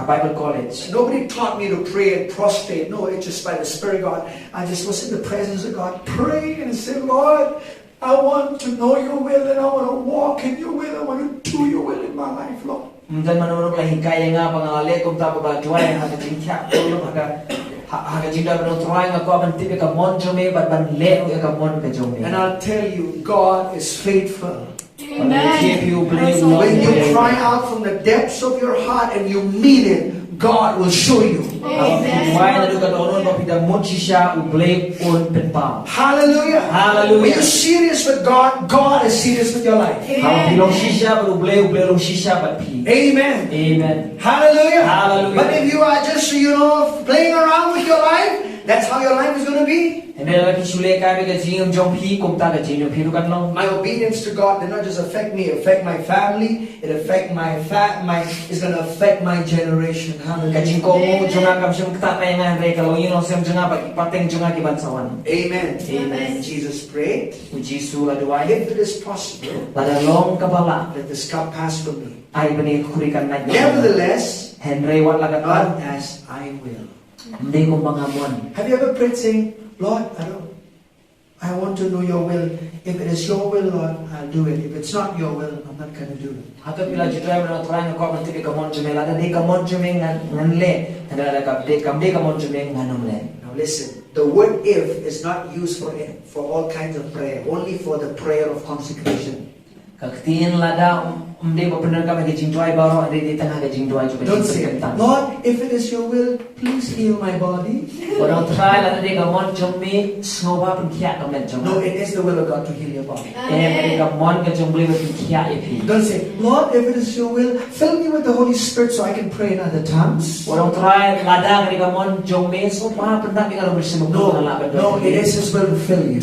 Bible college. Nobody taught me to pray and prostrate. No, it's just by the Spirit of God. I just was in the presence of God, praying and saying, Lord, I want to know your will and I want to walk in your will. I want to do your will in my life, Lord. And I'll tell you, God is faithful. Amen. When you cry out from the depths of your heart and you mean it, God will show you. Hallelujah. Hallelujah. When you're serious with God, God is serious with your life. Amen. Amen. Hallelujah. Hallelujah. But if you are just, playing around with your life, that's how your life is going to be. My obedience to God did not just affect me, it affect my family, it affect it's going to affect my generation. Hallelujah. Amen. Amen. Jesus prayed, if it is possible, let this cup pass from me. Nevertheless, not as I will. Have you ever prayed saying, Lord, I want to know your will. If it is your will, Lord, I'll do it. If it's not your will, I'm not going to do it. Now listen, the word if is not used for all kinds of prayer, only for the prayer of consecration. Don't say, Lord, if it is your will, please heal my body. No, it is the will of God to heal your body. Don't say, Lord, if it is your will, fill me with the Holy Spirit so I can pray in other tongues. No, it is His will to fill you.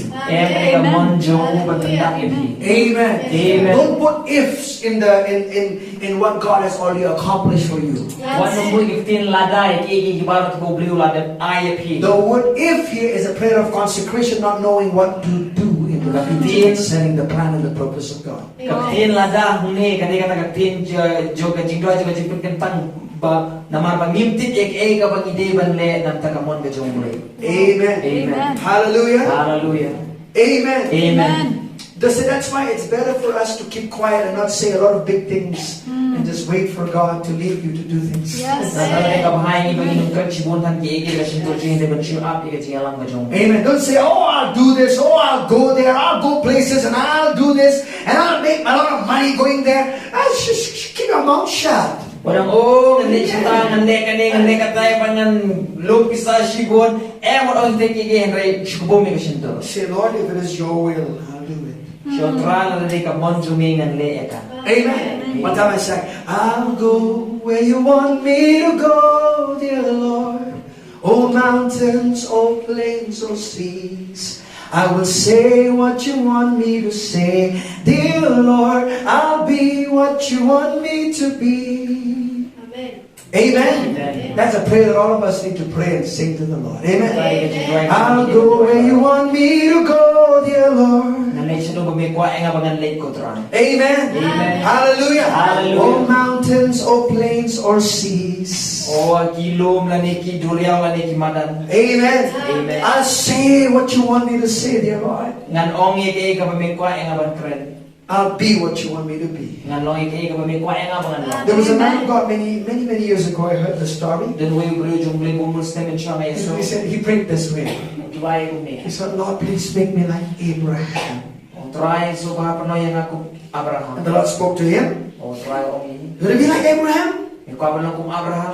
Amen. Amen. Don't put ifs in in what God has already accomplished for you. The word if here is a prayer of consecration, not knowing what to do in the future, concerning the plan and the purpose of God. Amen. Amen. Hallelujah. Hallelujah. Amen. Amen. That's why it's better for us to keep quiet and not say a lot of big things and just wait for God to lead you to do things. Yes. Amen. Don't say, oh, I'll do this, oh, I'll go there, I'll go places, and I'll do this, and I'll make a lot of money going there. Just keep your mouth shut. Say, Lord, if it is your will, I'll do it. Amen. One time I sang, I'll go where you want me to go, dear Lord. Oh mountains, oh plains, oh seas, I will say what you want me to say, dear Lord. I'll be what you want me to be. Amen. Amen. That's a prayer that all of us need to pray and sing to the Lord. Amen. Amen. I'll go where you want me to go, dear Lord. Amen. Amen. Hallelujah. Hallelujah. Oh mountains, oh plains, or seas. Amen. Amen. I'll say what you want me to say, dear Lord. I'll be what you want me to be. There was a man of God many years ago. I heard the story. He said he prayed this way. He said, Lord, please make me like Abraham. And the Lord spoke to him. You want to be like Abraham?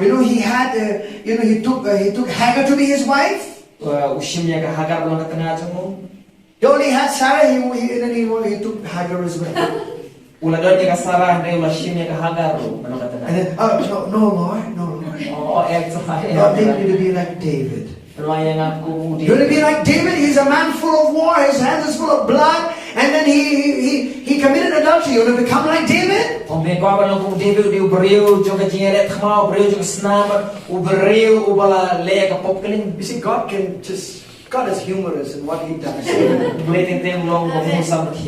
You know, he had, he took Hagar to be his wife. He only had Sarah, he took Hagar as well. And then, no Lord. God made me to be like David. You want to be like David? He's a man full of war, his hands is full of blood, and then he committed adultery. You want to become like David? You see, God is humorous in what he does.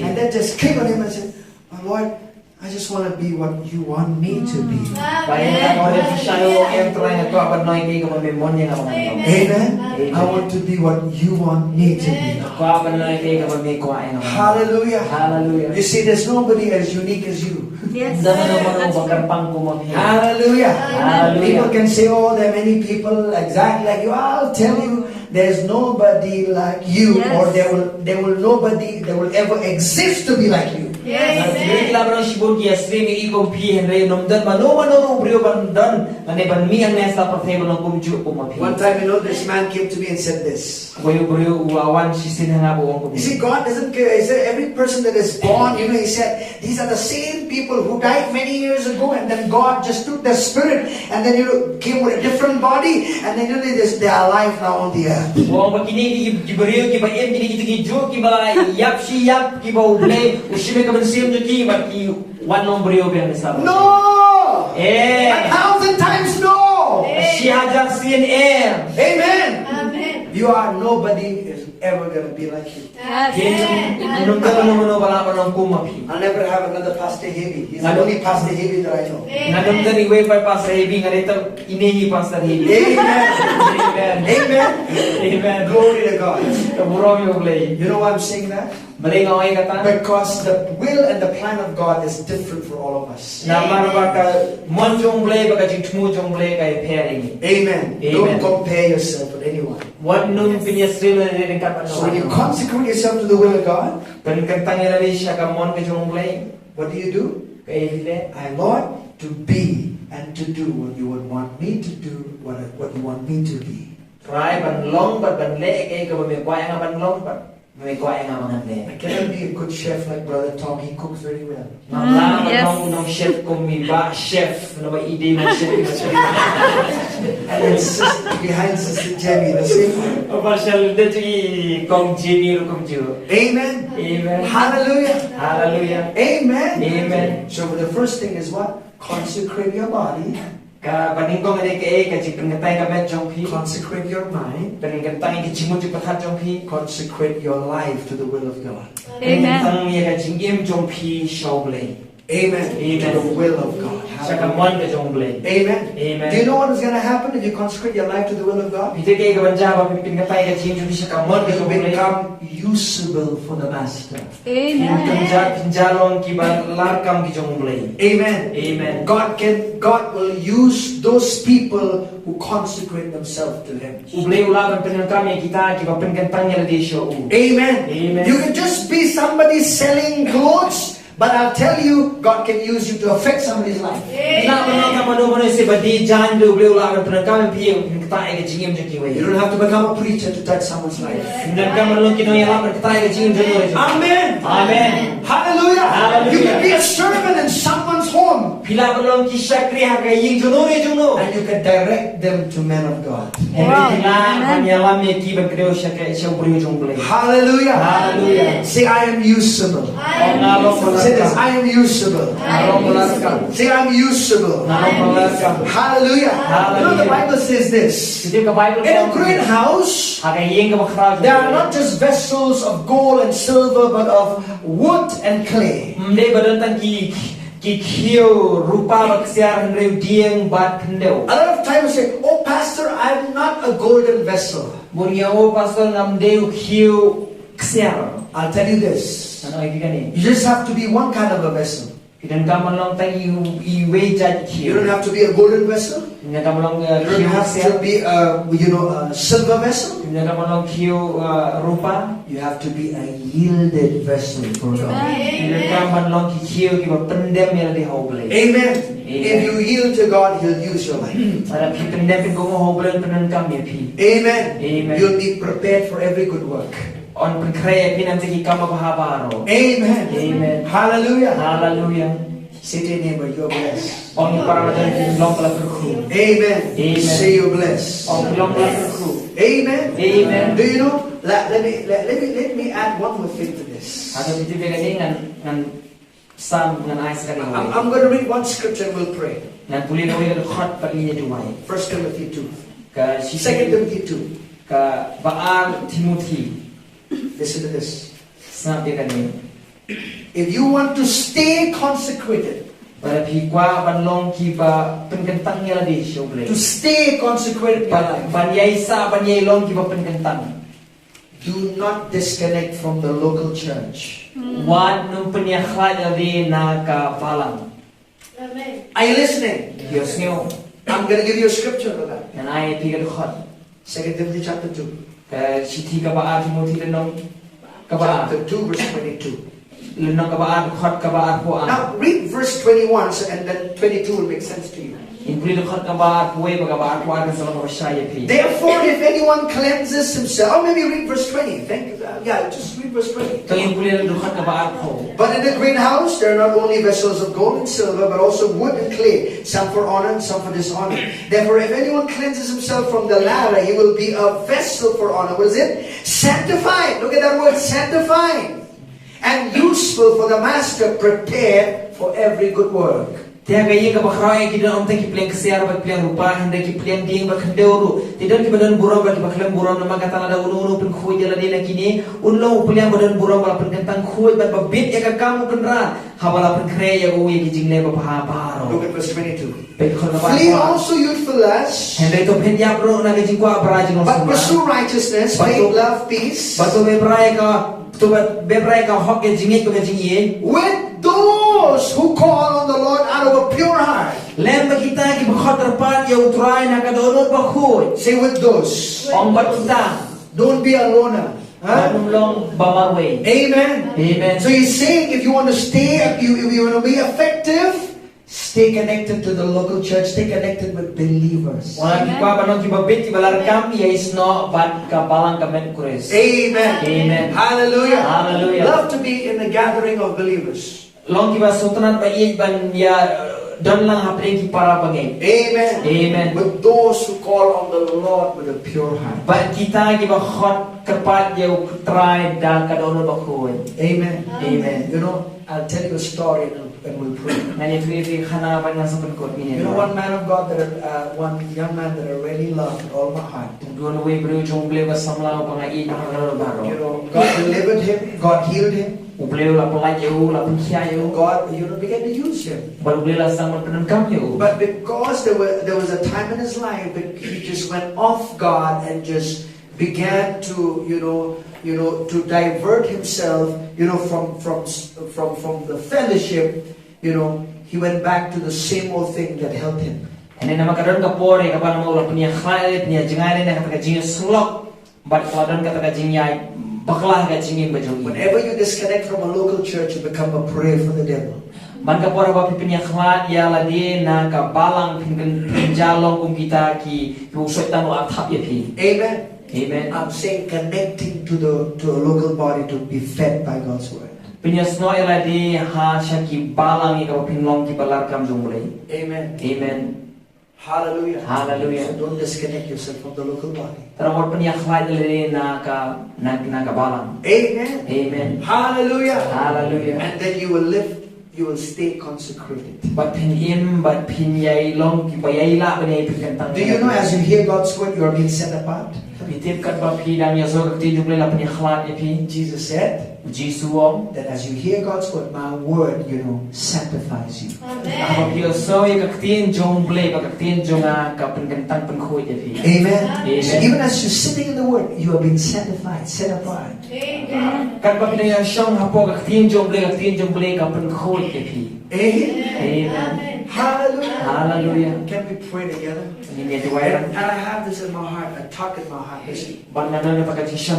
And then just click on him and say, oh Lord, I just want to be what you want me to be. Amen. I want to be what you want me to be. Hallelujah. Hallelujah. You see, there's nobody as unique as you. Yes. Hallelujah. Hallelujah. People can say, oh, there are many people exactly like you. I'll tell you, there's nobody like you, Yes. or there will nobody that will ever exist to be like you. Yes. One time, this man came to me and said this. You see, God doesn't care. He said, every person that is born, he said, these are the same people who died many years ago, and then God just took their spirit, and then came with a different body, and then they are alive now on the earth. No! 1,000 times no! Amen. You are nobody is ever going to be like you. Yes. I'll never have another Pastor Heavy. He's the only Pastor Heavy that I know. Amen. Amen. Glory to God. You know why I'm saying that? Because the will and the plan of God is different for all of us. Amen. Don't compare yourself with anyone. So when you consecrate yourself to the will of God, what do? I, Lord, to be and to do what you would want me to do, what you want me to be. May ko ay nga mga nde. I cannot be a good chef like Brother Tom. He cooks very well. Mamla nong chef ko mi ba chef na ba ide ng chef. And then behind Sister Jenny, the same way. Official de ji kong Jimmy ro kong ju. Amen. Amen. Hallelujah. Hallelujah. Amen. Amen. So the first thing is what? Consecrate your body. Ka baning ko ngade ke ka ji pengatay ka ben jong pi. Consecrate your mind. Pengatay ki jimu ji pathat jong pi. Consecrate your life to the will of God. Amen. Tang ye ka jingim jong pi shoble. Amen. Amen. To the will of God. Saka mon ka jong ble. Amen. Amen. Do you know what is going to happen if you consecrate your life to the will of God? Ite ke ka banja ba pengatay ka jing jong pi saka mon ka You jong ble. become usable for the Master. Amen. Pinjalong ki ba larkam ki jong ble. Amen. Amen. God will use those people who consecrate themselves to Him. Uble ulaban penangkam yang kita ki ba penkantang ya di show. Amen. Amen. You can just be somebody selling clothes, but I'll tell you, God can use you to affect somebody's life. Ina manong ka mano si ba di jan do uble ulaban penangkam pi kita ay ka jingim jong ki we. You don't have to become a preacher to touch someone's life. Ndan ka manong kino ya laban kita ay ka jingim jong. Amen. Amen. Hallelujah. Hallelujah. You can be a servant in someone's home, Pila manong ki sakri ha ka ying jono re jono. and you can direct them to men of God. Wow. Pila Amen. kanyalam ye ki ba kreo sya ka sya ubre jong ble. Hallelujah. Hallelujah. Say, I am usable. Say this, I am usable. Say, I'm usable. Hallelujah. You know, the Bible says this. In a great house, there are not just vessels of gold and silver, but of wood and clay. A lot of times we say, oh pastor, I'm not a golden vessel. I'll tell you this. You just have to be one kind of a vessel. You don't have to be a golden vessel. You don't have to be a silver vessel. You have to be a yielded vessel for God. Amen. If you yield to God, He'll use your life. Amen. You'll be prepared for every good work. Amen. Amen. Hallelujah. Hallelujah. Say to your neighbor, you're blessed. Amen. Amen. Amen. Say you're blessed. Amen. Amen. Do you know? Let me add one more thing to this. I'm going to read one scripture and we'll pray. 1 Timothy 2. 2 Timothy 2. Listen to this. If you want to stay consecrated, to stay consecrated in your life, do not disconnect from the local church. Are you listening? I'm going to give you a scripture for that. 2 Timothy chapter 2. Chapter 2 verse 22. Now read verse 21 and then 22 will make sense to you. Therefore, if anyone cleanses himself, or maybe read verse 20. Thank you. Yeah, just read verse 20. But in the great house, there are not only vessels of gold and silver, but also wood and clay, some for honor and some for dishonor. Therefore, if anyone cleanses himself from the latter, he will be a vessel for honor. What is it? Sanctified. Look at that word, sanctified. And useful for the master, prepared for every good work. Tiang gaya ka bakrai kita om teki pleng kesiar bak pleng rupa hendak ki pleng ding bak hendauru tidak ki badan buram bak baklam buram nama kata ada unu pen khuy jala dina kini unlo pleng badan buram bala pen kentang khuy bak babit ya ka kamu kenra habala pen kre ya uye ki jingle bak paro. Look at verse 22. Flee also youthful lust, hendak to pen ya bro na ki jingwa baraj no but pursue righteousness, faith, love, peace. Batu bebrai ka to bebrai ka hok ke jingit ko ke jingie with those who call on the Lord out of a pure heart. Lembah kita ki bakhatar pan ya utrai na kadonot bakhoy. Say with those. Ong batuta. Don't be a loner. Long bamarway. Amen. Amen. So he's saying if you want to stay, if you want to be effective, Stay connected to the local church. Stay connected with believers. Orang kita banong kita bet kita larkam ya isno bat kapalang kamen kures. Amen. Amen. Hallelujah. Hallelujah. Love to be in the gathering of believers. Long kita sultanan ba iya ban ya don lang hapring ki para bangai. Amen. Amen. With those who call on the Lord with a pure heart. Ba kita kita khot kerpat ya try dan kadono bakoi. Amen. Amen. You know, I'll tell you a story and we'll pray. Nani tu khana ba nang sapan kot ni. You know, one man of God one young man that I really love with all my heart. Duan we bro jong ble ba samlau pangai na baro. You know, God delivered him. God healed him. Ubleu la pelai eu la penkia eu. God, began to use him. Baru beli la sang penenkam eu. But because there was a time in his life that he just went off God and just began to to divert himself from the fellowship, he went back to the same old thing that helped him. Ini nama kadang kapore kapan mau la punya khlai punya jengai ni kata jing slok. Bat kadang kata jingyai baklah ka jingin bajong. Whenever you disconnect from a local church, you become a prey for the devil. Man kapora ba pipinya khlat ya la di na ka balang pinjalong kung kita ki usot tanu athap ya pi. Amen. Amen. I'm saying connecting to a local body to be fed by God's word. Pinyas no la di ha shaki balang ka pinlong ki balar kam jong mulai. Amen. Amen. Hallelujah. Hallelujah. So don't disconnect yourself from the local body. Terawat pinya khlat le na ka balang. Amen. Amen. Hallelujah. Hallelujah. And then you will stay consecrated. But pin yai long ki bayai la bane pin tang. Do you know as you hear God's word, you are being set apart? Bitip kat ba pi dang ya zor ti jumle la pinya khlat ya pi. Jesus said Jisuom that as you hear God's word, my word, sanctifies you. Amen. Yo so ya kaktin jumble ba kaktin jonga ka pin kantang pin khoi ya pi. Amen. Amen. So even as you're sitting in the word, you are being sanctified, set apart. Amen. Kan ba pin ya shong hapo kaktin jumble ka pin khoi ya pi. Amen. Hallelujah. Hallelujah. Can we pray together? And I have this in my heart, I talk in my heart. Listen. Some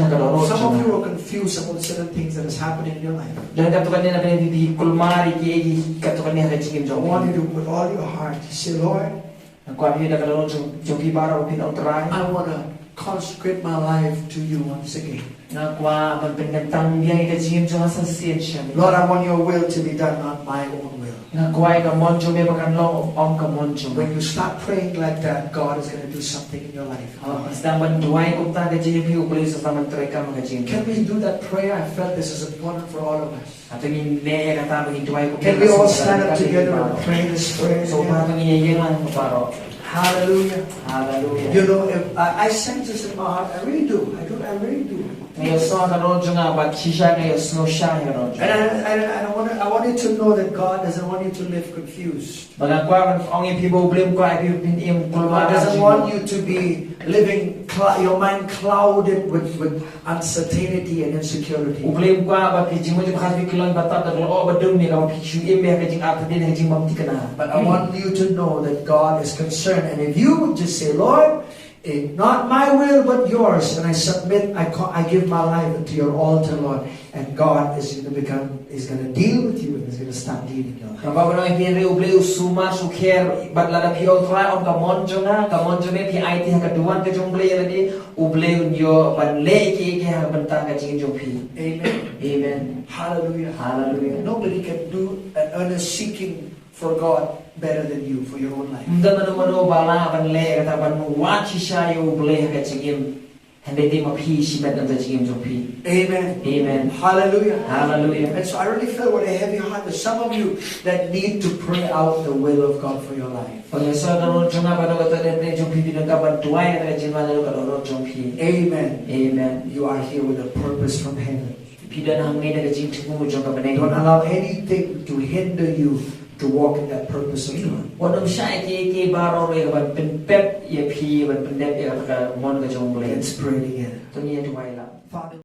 of you are confused about certain things that is happening in your life. I want you to, with all your heart, say, Lord, I want to consecrate my life to you once again. Lord, I want your will to be done, not my own will. When you start praying like that, God is going to do something in your life. Can we do that prayer? I felt this is important for all of us. Can we all stand up together and pray this prayer? Hallelujah. Hallelujah. You know, if I sense this in my heart, I really do. I really do. And I want you to know that God doesn't want you to live confused. God doesn't want you to be living your mind clouded with uncertainty and insecurity. But I want you to know that God is concerned, and if you would just say, Lord, not my will but yours, and I submit, I give my life into your altar, Lord, and God is going to deal with you and is going to start dealing with you. Amen. Amen. Hallelujah. Hallelujah. Nobody can do an earnest seeking for God better than you for your own life. Amen. Amen. Hallelujah. Hallelujah. And so I really feel with a heavy heart there's some of you that need to pray out the will of God for your life. Amen. Amen. You are here with a purpose from heaven. Don't Don't allow anything to hinder you to walk in that purpose of God. Let's pray together. Father,